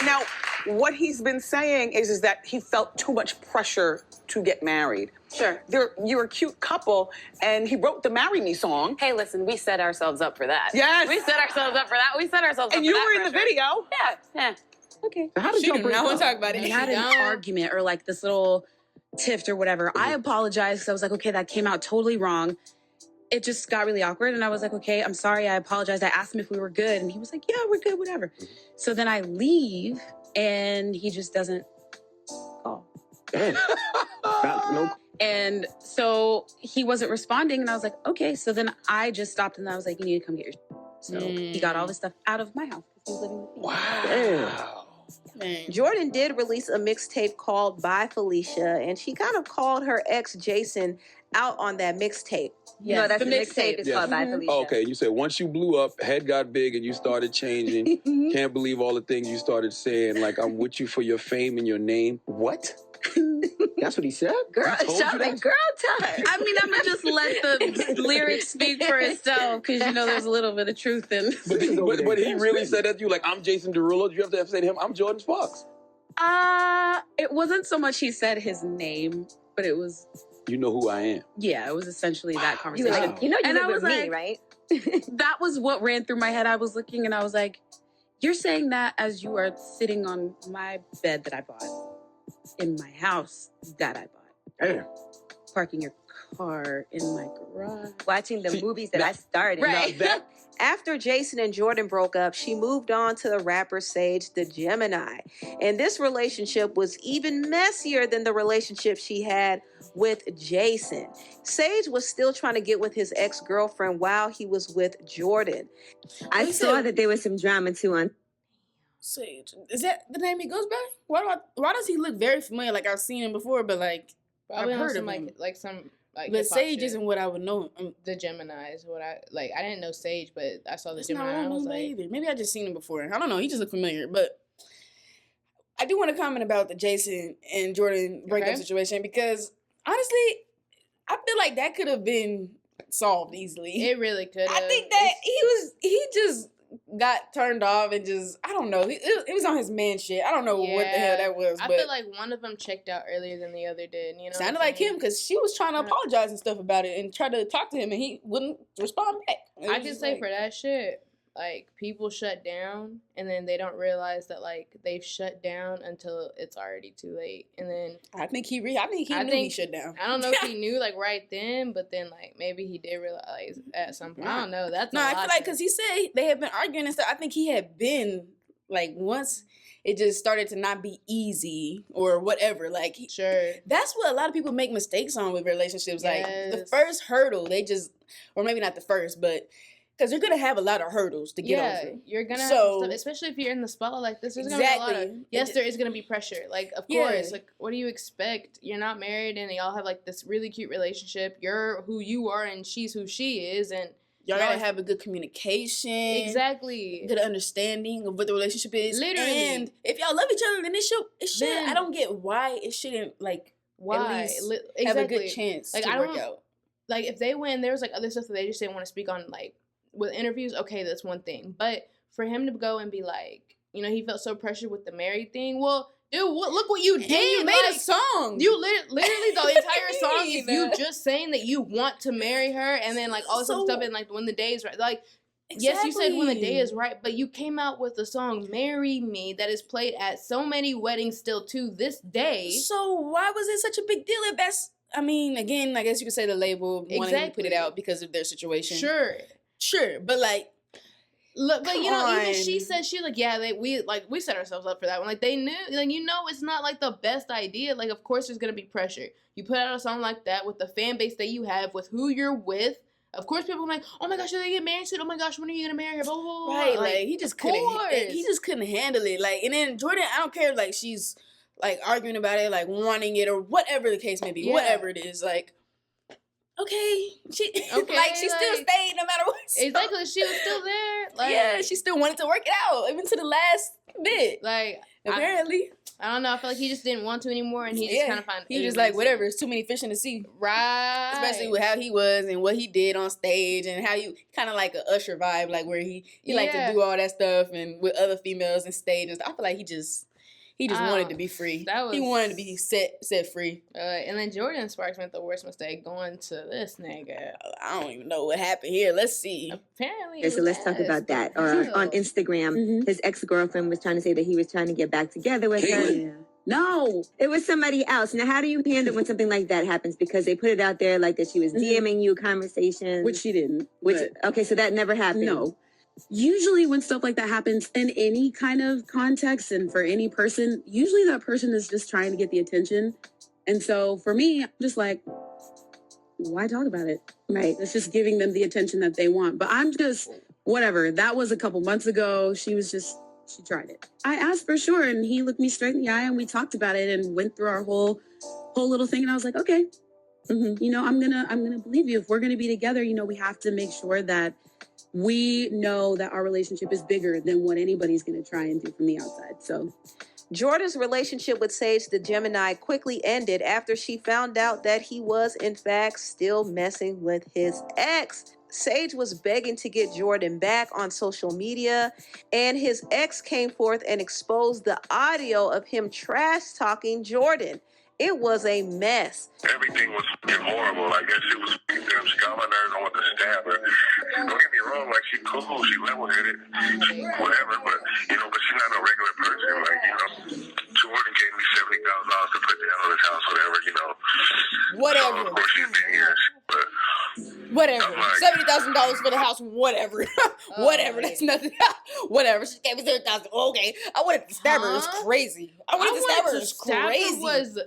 S10: Now, what he's been saying is that he felt too much pressure to get married.
S5: Sure.
S10: You're a cute couple, and he wrote the Marry Me song.
S5: Hey, listen, we set ourselves up for that.
S10: Yes.
S5: We set ourselves up for that. We set ourselves up
S10: and
S5: for that.
S10: And you were in the video.
S5: Yeah. Okay.
S10: How did y'all break up?
S1: I want to talk about it.
S5: We had an argument, or like this little tiff or whatever. I apologized because I was like, okay, that came out totally wrong. It just got really awkward, and I was like, okay, I'm sorry, I apologize. I asked him if we were good, and he was like, yeah, we're good, whatever. So then I leave, and he just doesn't call.
S11: No.
S5: And so he wasn't responding, and I was like, okay. So then I just stopped, and I was like, you need to come get your So he got all this stuff out of my house because he was living with me.
S11: Wow.
S4: Jordin did release a mixtape called Bye Felicia, and she kind of called her ex Jason out on that mixtape.
S8: No, that's the mixtape is called Bye Felicia.
S11: Okay, you said once you blew up, head got big, and you started changing. Can't believe all the things you started saying, like, I'm with you for your fame and your name. What? That's what he said?
S8: Girl, shout like girl time.
S5: I mean, I'm going to just let the lyrics speak for itself because, you know, there's a little bit of truth in
S11: But he really said that to you, like, I'm Jason Derulo. Did you have to say to him, I'm Jordin Sparks?
S5: It wasn't so much he said his name, but it was...
S11: You know who I am.
S5: Yeah, it was essentially that
S8: You
S5: conversation.
S8: were like, you know you
S5: and
S8: live
S5: I was
S8: with me,
S5: like,
S8: right?
S5: That was what ran through my head. I was looking and I was like, you're saying that as you are sitting on my bed that I bought, in my house that I bought, parking your car in my garage,
S8: watching the movies that I started.
S5: Right.
S4: After Jason and Jordin broke up, she moved on to the rapper Sage the Gemini. And this relationship was even messier than the relationship she had with Jason. Sage was still trying to get with his ex-girlfriend while he was with Jordin.
S8: I saw that there was some drama too on
S1: Sage. Is that the name he goes by? Why does he look very familiar? Like I've seen him before, but like
S2: Probably
S1: I've heard
S2: some,
S1: of him.
S2: like some like.
S1: But Sage
S2: shit.
S1: isn't what I would know.
S2: The Gemini is what I like. I didn't know Sage, but I saw the
S1: That's
S2: Gemini.
S1: not what I
S2: I was
S1: know
S2: like,
S1: either. Maybe I just seen him before. I don't know. He just looked familiar. But I do want to comment about the Jason and Jordin breakup situation because honestly, I feel like that could have been solved easily.
S2: it really could.
S1: I think that he just got turned off and just I don't know. It was on his man shit. I don't know what the hell that was.
S2: I
S1: but
S2: feel like one of them checked out earlier than the other did. You know,
S1: sounded like him because she was trying to apologize and stuff about it and try to talk to him and he wouldn't respond back.
S2: I can say for that shit, like people shut down and then they don't realize that like they've shut down until it's already too late. And then
S1: I think he knew he shut down.
S2: I don't know if he knew like right then, but then like maybe he did realize at some point. I don't know. That's
S1: no. I feel like because he said they had been arguing and stuff. I think he had been like once it just started to not be easy or whatever. Like
S2: sure,
S1: that's what a lot of people make mistakes on with relationships. Like the first hurdle, they just or maybe not the first, but. Because you're going to have a lot of hurdles to get over.
S2: You're going to have stuff, especially if you're in the spotlight like this. There's going to be a lot of, yes, there is going to be pressure. Like, of course, like, what do you expect? You're not married and y'all have, like, this really cute relationship. You're who you are and she's who she is. And
S1: y'all got to have a good communication.
S2: Exactly.
S1: Good understanding of what the relationship is.
S2: Literally.
S1: And if y'all love each other, then it should. I don't get why it shouldn't, like, at least have a good chance to work out.
S2: Like, if they win, there was, like, other stuff that they just didn't want to speak on, like, with interviews, okay, that's one thing. But for him to go and be like, you know, he felt so pressured with the married thing. Well, dude, look what you did.
S1: You made a song.
S2: You literally the entire song is you just saying that you want to marry her and then like all this other stuff and like when the day is right. Like, yes, you said when the day is right, but you came out with the song Marry Me that is played at so many weddings still to this day.
S1: So why was it such a big deal if that's, I mean, again, I guess you could say the label wanting to put it out because of their situation. Sure, but like,
S2: look, but you know, even she said we set ourselves up for that one. Like they knew, like you know, it's not like the best idea. Like of course there's gonna be pressure. You put out a song like that with the fan base that you have, with who you're with. Of course, people are like, oh my gosh, did they get married soon? Oh my gosh, when are you gonna marry her? Blah, blah, blah.
S1: Right, like he just couldn't handle it. Like, and then Jordin, I don't care. Like she's like arguing about it, like wanting it or whatever the case may be, whatever it is, like. Okay, she like she still stayed no matter what.
S2: Exactly, she was still there. Like,
S1: yeah, she still wanted to work it out even to the last bit.
S2: Like
S1: apparently,
S2: I don't know. I feel like he just didn't want to anymore, and he just kind of found.
S1: He just like whatever. It's too many fish in the sea,
S2: right?
S1: Especially with how he was and what he did on stage and how you kind of like a Usher vibe, like where he liked to do all that stuff and with other females and stage and stuff. I feel like he just wanted to be free. He wanted to be set free.
S2: And then Jordin Sparks made the worst mistake going to this nigga.
S1: I don't even know what happened here. Let's see.
S2: Apparently,
S8: so let's talk about that. On Instagram, his ex-girlfriend was trying to say that he was trying to get back together with her.
S5: Yeah. No,
S8: it was somebody else. Now, how do you handle when something like that happens? Because they put it out there like that she was DMing you conversations.
S5: Which she didn't.
S8: Okay, so that never happened.
S5: No. usually when stuff like that happens in any kind of context and for any person, usually that person is just trying to get the attention. And so for me, I'm just like, why talk about it? Right. It's just giving them the attention that they want. But I'm just, whatever. That was a couple months ago. She tried it. I asked for sure, and he looked me straight in the eye, and we talked about it and went through our whole little thing. And I was like, okay, you know, I'm gonna believe you. If we're gonna be together, you know, we have to make sure that we know that our relationship is bigger than what anybody's gonna try and do from the outside. So
S4: Jordin's relationship with Sage the Gemini quickly ended after she found out that he was, in fact, still messing with his ex. Sage was begging to get Jordin back on social media, and his ex came forth and exposed the audio of him trash-talking Jordin. It was a mess.
S12: Everything was fucking horrible. I guess it was fucking dumb. She got on my nerves. I want to stab her. Don't get me wrong, like, she cool, she level-headed, whatever, but, you know, but she's not a regular person. Like, you know, Jordin gave me $70,000 to put down on his house, whatever, you know.
S1: Whatever.
S12: So, of course, she's been here, but...
S1: Whatever.
S12: Like,
S1: $70,000 for the house, whatever. Whatever, that's nothing. Whatever, she gave me $70,000. Okay, I wanted to stab her. It's crazy. I wanted to stab her. It's crazy.
S2: Was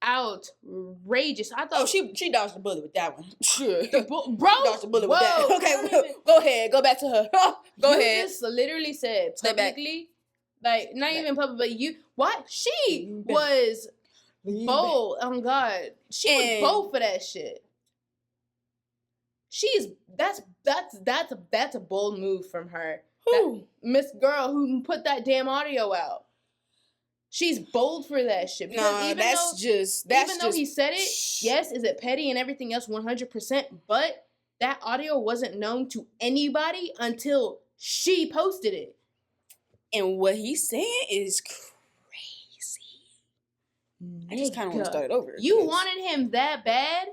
S2: outrageous. I thought
S1: she dodged the bullet with that one. Sure.
S2: Bro,
S1: dodged the bullet with that. Okay, go ahead. Go back to her. Go ahead.
S2: You just literally said publicly, like not even public, but you. What? She was bold. Oh God, she was bold for that shit. That's a bold move from her. Miss Girl who put that damn audio out. She's bold for that shit. Because even though he said it, yes, is it petty and everything else 100%, but that audio wasn't known to anybody until she posted it.
S1: And what he's saying is crazy. I just kind of want to start it over.
S2: You wanted him that bad?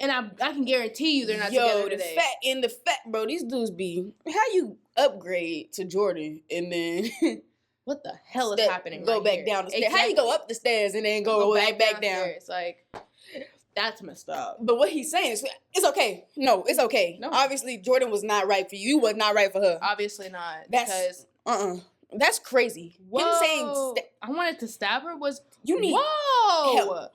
S2: And I can guarantee you they're not together today.
S1: The fact, bro, these dudes be... How you upgrade to Jordin and then...
S2: What the hell is happening?
S1: Go back down the stairs. Exactly. How you go up the stairs and then go back down?
S2: It's like, that's messed up.
S1: But what he's saying is, it's okay. No, it's okay. No. Obviously, Jordin was not right for you. You was not right for her.
S2: Obviously not.
S1: That's crazy.
S2: Whoa.
S1: Him saying
S2: I wanted to stab her was
S1: you need help.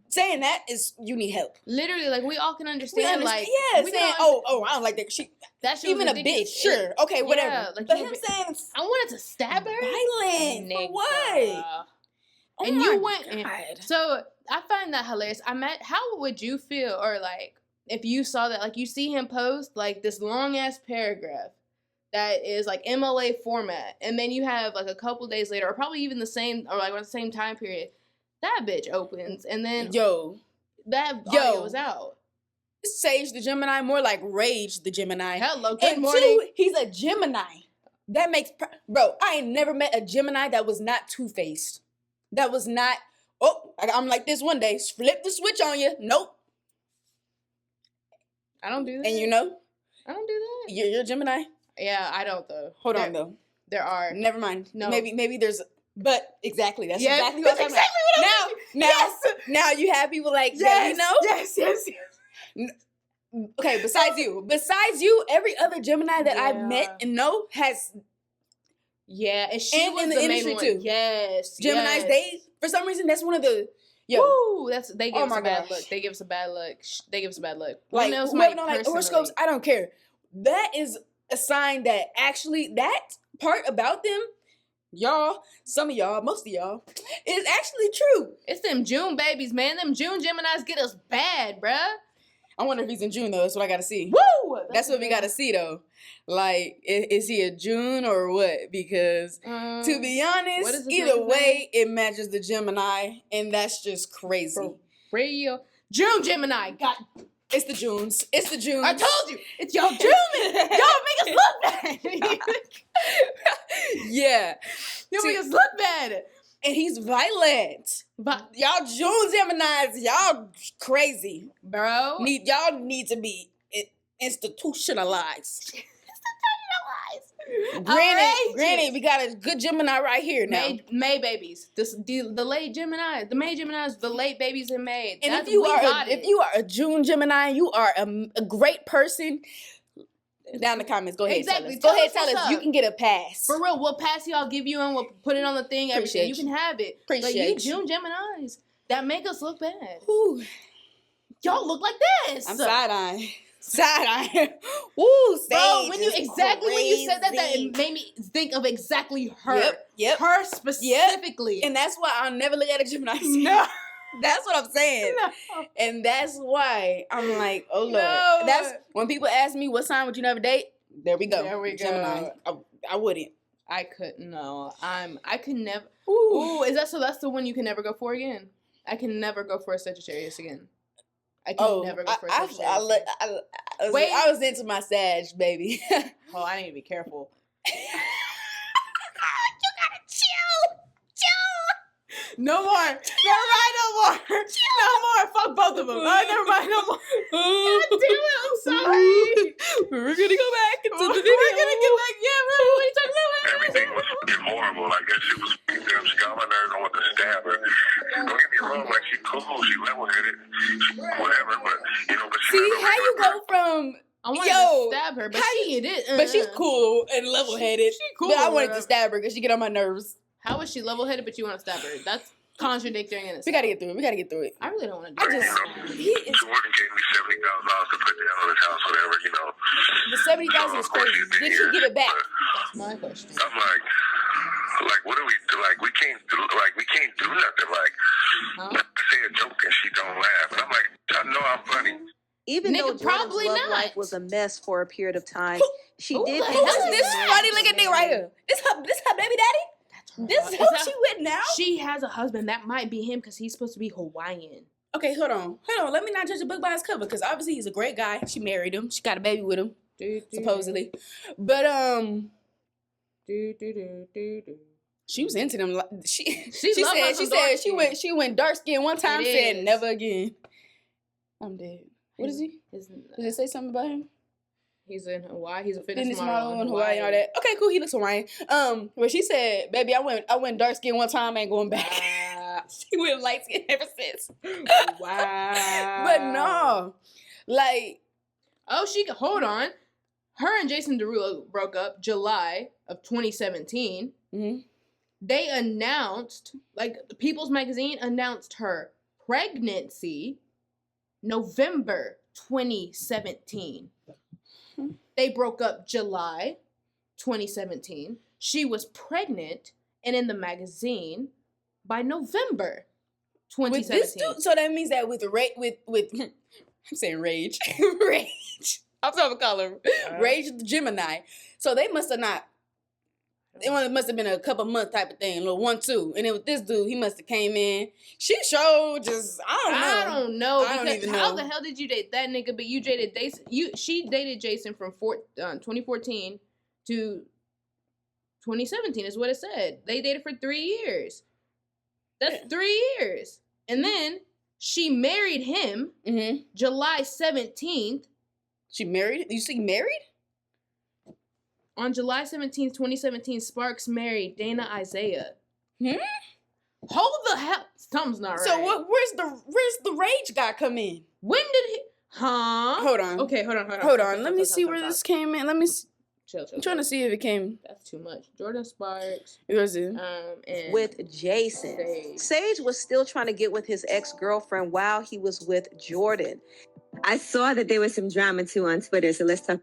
S1: Saying that is you need help.
S2: Literally, like we all can understand. Like
S1: saying I don't like that. That's even a bitch. Sure, okay, whatever. Yeah, like but him saying
S2: I wanted to stab her.
S1: Violent for what?
S2: And you went. So I find that hilarious. How would you feel, or like if you saw that, like you see him post like this long ass paragraph that is like MLA format, and then you have like a couple days later, or probably even the same, or like on the same time period, that bitch opens, and then that audio was out.
S1: Sage the Gemini, more like Rage the Gemini.
S2: Hello, good morning.
S1: 2, he's a Gemini. That makes bro. I ain't never met a Gemini that was not two-faced. That was not. Oh, I'm like this one day. Flip the switch on you. Nope.
S2: I don't do that.
S1: And you know,
S2: I don't do that.
S1: You're a Gemini.
S2: Yeah, I don't though.
S1: Hold on though.
S2: There are.
S1: Never mind. No. Maybe there's. But exactly. That's
S2: exactly
S1: what
S2: I'm saying.
S1: Now you have people like that. You know. Yes. Okay. Besides you, every other Gemini that I've met and know has.
S2: Yeah, and she was in the main one. Too. Yes.
S1: Geminis, they for some reason that's one of the.
S2: Woo! They give us a bad look. They give us a bad look.
S1: Like whoever don't like horoscopes, I don't care. That is a sign that actually that part about them, y'all, some of y'all, most of y'all, is actually true.
S2: It's them June babies, man. Them June Geminis get us bad, bruh.
S1: I wonder if he's in June though. That's what I gotta see.
S2: Woo!
S1: That's what we gotta see though. Like, is he a June or what? Because to be honest, either way, it matches the Gemini, and that's just crazy.
S2: For real, June Gemini. God.
S1: It's the Junes. It's the Junes.
S2: I told you. It's y'all June. Y'all make us look bad.
S1: Yeah.
S2: Y'all make us look bad.
S1: And he's violent. But y'all June Geminis, y'all crazy.
S2: Bro.
S1: Y'all need to be institutionalized. Granny, we got a good Gemini right here now.
S2: May babies. The late Gemini. The May Geminis, the late babies in May.
S1: And if you are a June Gemini, you are a great person. Down in the comments. Go ahead.
S2: Exactly.
S1: Tell us.
S2: Tell us.
S1: You can get a pass.
S2: For real, what pass y'all give you and we'll put it on the thing. Everything. You can have it.
S1: Appreciate
S2: you. June Geminis. That make us look bad.
S1: Ooh.
S2: Y'all look like this.
S1: I'm side-eyeing. Woo, Sage.
S2: Bro, when you said that it made me think of exactly her.
S1: Yep.
S2: Her specifically.
S1: Yep. And that's why I'll never look at a Gemini.
S2: No.
S1: That's what I'm saying. No. And that's why I'm like, oh Lord.
S2: No.
S1: That's when people ask me what sign would you never date? There we go. Gemini. I wouldn't.
S2: I couldn't. No. I could never. Ooh, that's the one you can never go for again? I can never go for a Sagittarius again. I can never go for a Sagittarius.
S1: I was into my Sag, baby.
S2: Oh, I need to be careful.
S1: You gotta chill.
S2: No more. Never mind, no more. No more. Fuck both of them. Oh, never mind, no more. God damn it, I'm sorry.
S1: We're gonna go back into the video.
S2: We're gonna get back. Yeah, what are you talking about?
S12: Everything was horrible. I guess she was damn. She got on my nerves. I want to stab her. Don't get me wrong. Like, she cool. She level-headed. Whatever. But, but she.
S1: See, how you go from...
S2: I wanted to stab her, but she did.
S1: But she's cool and level-headed.
S2: She cool.
S1: But I wanted to stab her because she get on my nerves.
S2: How is she level-headed, but you want to stab her? That's contradicting in itself.
S1: We gotta get through it.
S2: I really don't want to do it.
S12: Jordan gave me $70,000 to put down on his house, whatever,
S1: The $70,000 is crazy. Did she give it back?
S2: That's my question.
S12: I'm like, what do we do? Like, we can't do nothing. Like, say a joke and she don't laugh. And I'm like, I know I'm funny.
S4: Even though Jordan's love life was a mess for a period of time, she did.
S1: Who's this funny looking thing right here? This her baby daddy? This is who she with now?
S2: She has a husband. That might be him because he's supposed to be Hawaiian.
S1: Okay, hold on. Let me not judge a book by its cover because obviously he's a great guy. She married him. She got a baby with him, supposedly. But she was into them. She said she went dark skin one time. Said never again. I'm dead. What is he? Did it say something about him?
S2: He's in Hawaii. He's a fitness
S1: model in Hawaii and all that. Okay, cool. He looks Hawaiian. Where she said, "Baby, I went dark skin one time. I ain't going back." She went light skin ever since.
S2: Wow.
S1: But no, like,
S2: hold on. Her and Jason Derulo broke up July of 2017.
S1: Mm-hmm.
S2: They announced, People's Magazine announced her pregnancy November 2017. They broke up July 2017. She was pregnant and in the magazine by November 2017.
S1: With this dude, so that means that with I'm saying Rage. Rage. I'm trying to call her Rage the Gemini. So they must have not. It must have been a couple month type of thing, a little 1-2. And then with this dude, he must have came in. She showed just I don't know.
S2: How the hell did you date that nigga? But you dated Jason. She dated Jason from 2014 to 2017 is what it said. They dated for 3 years. That's 3 years. And then she married him July 17th.
S1: She married? You see married?
S2: On July 17th, 2017, Sparks married Dana Isaiah. Hold the hell. Something's not right.
S1: So where's the Rage guy come in?
S2: When did he? Huh?
S1: Hold on.
S2: Okay, hold on.
S1: Hold on. Let me see where this came in. Let me see.
S2: Chill.
S1: I'm trying to see if it came.
S2: That's too much. Jordan Sparks.
S1: It was it?
S2: And
S4: with Jason. Sage was still trying to get with his ex-girlfriend while he was with Jordin.
S8: I saw that there was some drama too on Twitter, so let's talk.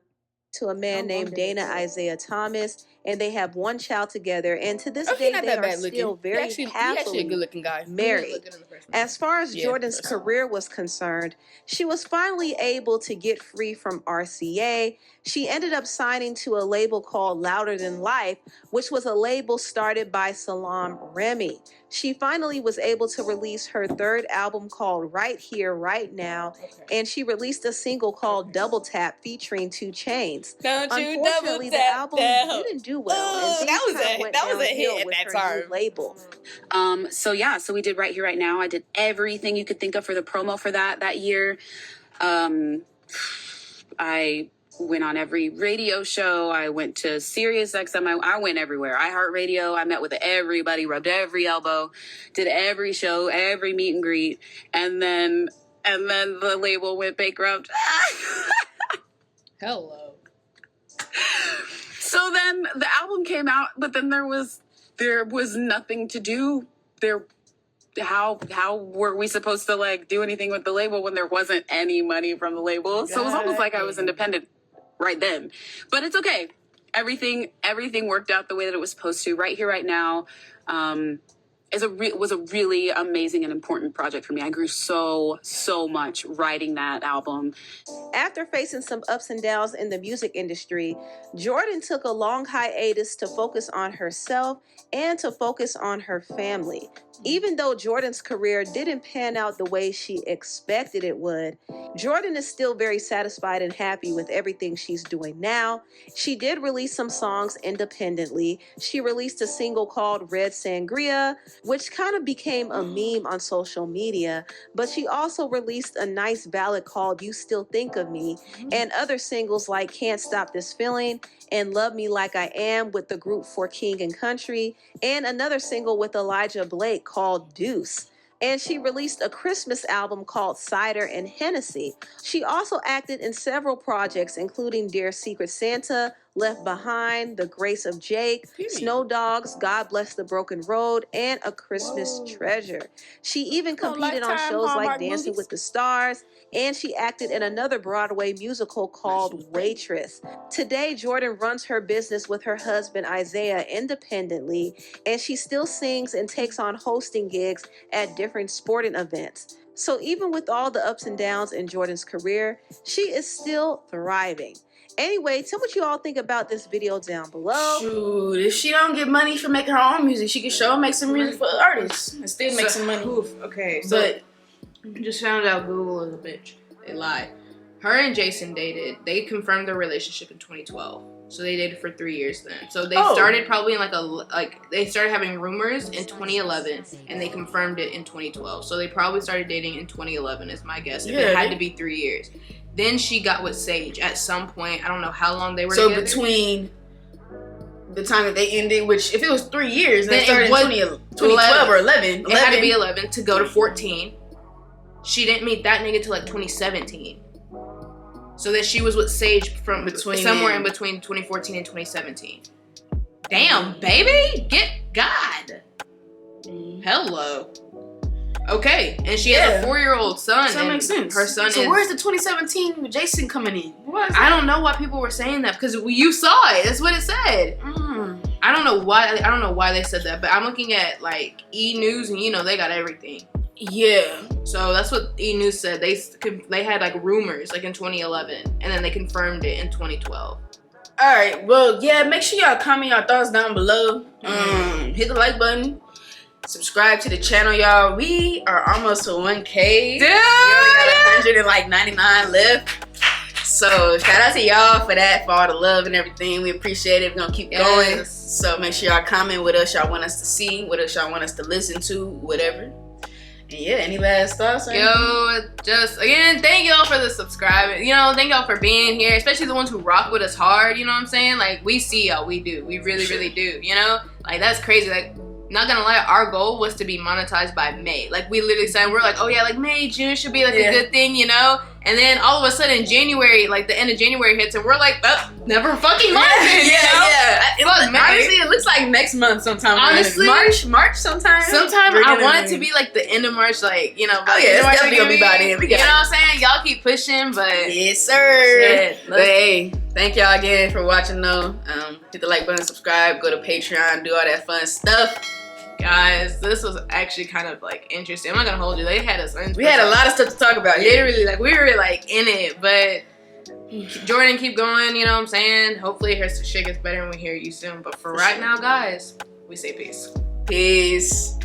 S4: To a man named Dana Isaiah Thomas, and they have one child together. And to this day, they are still very happily
S1: a good-looking guy.
S4: Married. As far as Jordan's career was concerned, she was finally able to get free from RCA. She ended up signing to a label called Louder Than Life, which was a label started by Salam Remy. She finally was able to release her third album called Right Here, Right Now, and she released a single called Double Tap featuring 2 Chainz. Unfortunately, the album didn't do well. And
S1: that was a hit at that time.
S4: Label.
S5: So we did Right Here, Right Now. I did everything you could think of for the promo for that year. I went on every radio show. I went to Sirius XM. I went everywhere. iHeartRadio. I met with everybody, rubbed every elbow, did every show, every meet and greet, and then the label went bankrupt.
S2: Hello.
S5: So then the album came out, but then there was nothing to do there. How were we supposed to like do anything with the label when there wasn't any money from the label? So it was almost like I was independent right then. But it's okay. Everything worked out the way that it was supposed to. Right here, right now, was a really amazing and important project for me. I grew so much writing that album.
S4: After facing some ups and downs in the music industry, Jordin took a long hiatus to focus on herself and to focus on her family. Even though Jordin's career didn't pan out the way she expected it would, Jordin is still very satisfied and happy with everything she's doing now. She did release some songs independently. She released a single called Red Sangria, which kind of became a meme on social media, but she also released a nice ballad called You Still Think of Me, and other singles like Can't Stop This Feeling and Love Me Like I Am with the group For King and Country, and another single with Elijah Blake called Deuce. And she released a Christmas album called Cider and Hennessy. She also acted in several projects, including Dear Secret Santa, Left Behind, The Grace of Jake, Snow Dogs, God Bless the Broken Road, and A Christmas Treasure. She even competed on shows like Dancing with the Stars, and she acted in another Broadway musical called Waitress. Today, Jordin runs her business with her husband Isaiah independently, and she still sings and takes on hosting gigs at different sporting events. So even with all the ups and downs in Jordin's career, she is still thriving. Anyway, tell what you all think about this video down below.
S1: Shoot, if she don't get money for making her own music, she can show and make some music for artists and still make some money.
S2: Okay, so but just found out Google is a bitch. They lied. Her and Jason dated. They confirmed their relationship in 2012. So they dated for 3 years then. So they started probably in they started having rumors in 2011 and they confirmed it in 2012. So they probably started dating in 2011 is my guess. If it had to be 3 years. Then she got with Sage at some point. I don't know how long they were together.
S1: So between the time that they ended, which if it was 3 years, then it started in 2012 or 11.
S2: It had to be 11 to go to 14. She didn't meet that nigga till like 2017. So that she was with Sage from somewhere in between 2014 and 2017. Damn, baby, get God. Hello. Okay, and she has a 4-year-old son.
S1: That makes sense.
S2: Her son
S1: so where's the 2017 with Jason coming in?
S2: I don't know why people were saying that because you saw it. That's what it said. I don't know why. I don't know why they said that, but I'm looking at like E! News, and you know they got everything.
S1: Yeah.
S2: So that's what E! News said. They had like rumors like in 2011, and then they confirmed it in 2012.
S1: All right. Well, yeah. Make sure y'all comment your thoughts down below. Hit the like button. Subscribe to the channel, y'all. We are almost to 1K. Dude. We only got 199 left. So shout out to y'all for that, for all the love and everything. We appreciate it. We're gonna keep going. So make sure y'all comment what else y'all want us to see, what else y'all want us to listen to, whatever. And yeah, any last thoughts?
S2: Yo, just again, thank y'all for the subscribing. You know, thank y'all for being here, especially the ones who rock with us hard. You know what I'm saying? Like we see y'all, we do, we really, really do. You know, like that's crazy. Like, not gonna lie, our goal was to be monetized by May. Like we literally said, we're like, oh yeah, like May, June should be like a good thing, you know? And then all of a sudden January, like the end of January hits and we're like, oh, never fucking monetized, you know?
S1: Honestly, it looks like next month sometime.
S2: Honestly,
S1: March sometime.
S2: I want it to be like the end of March, like, you know.
S1: Oh yeah, it's definitely gonna be by then.
S2: You know what I'm saying? Y'all keep pushing, but.
S1: Yes, sir. But hey, thank y'all again for watching though. Hit the like button, subscribe, go to Patreon, do all that fun stuff.
S2: Guys, this was actually kind of like interesting. I'm not gonna hold you. They had us.
S1: We had a lot of stuff to talk about.
S2: Literally, like we were like in it. But Jordin, keep going. You know what I'm saying? Hopefully, her shit gets better and we hear you soon. But for right now, guys, we say peace.
S1: Peace.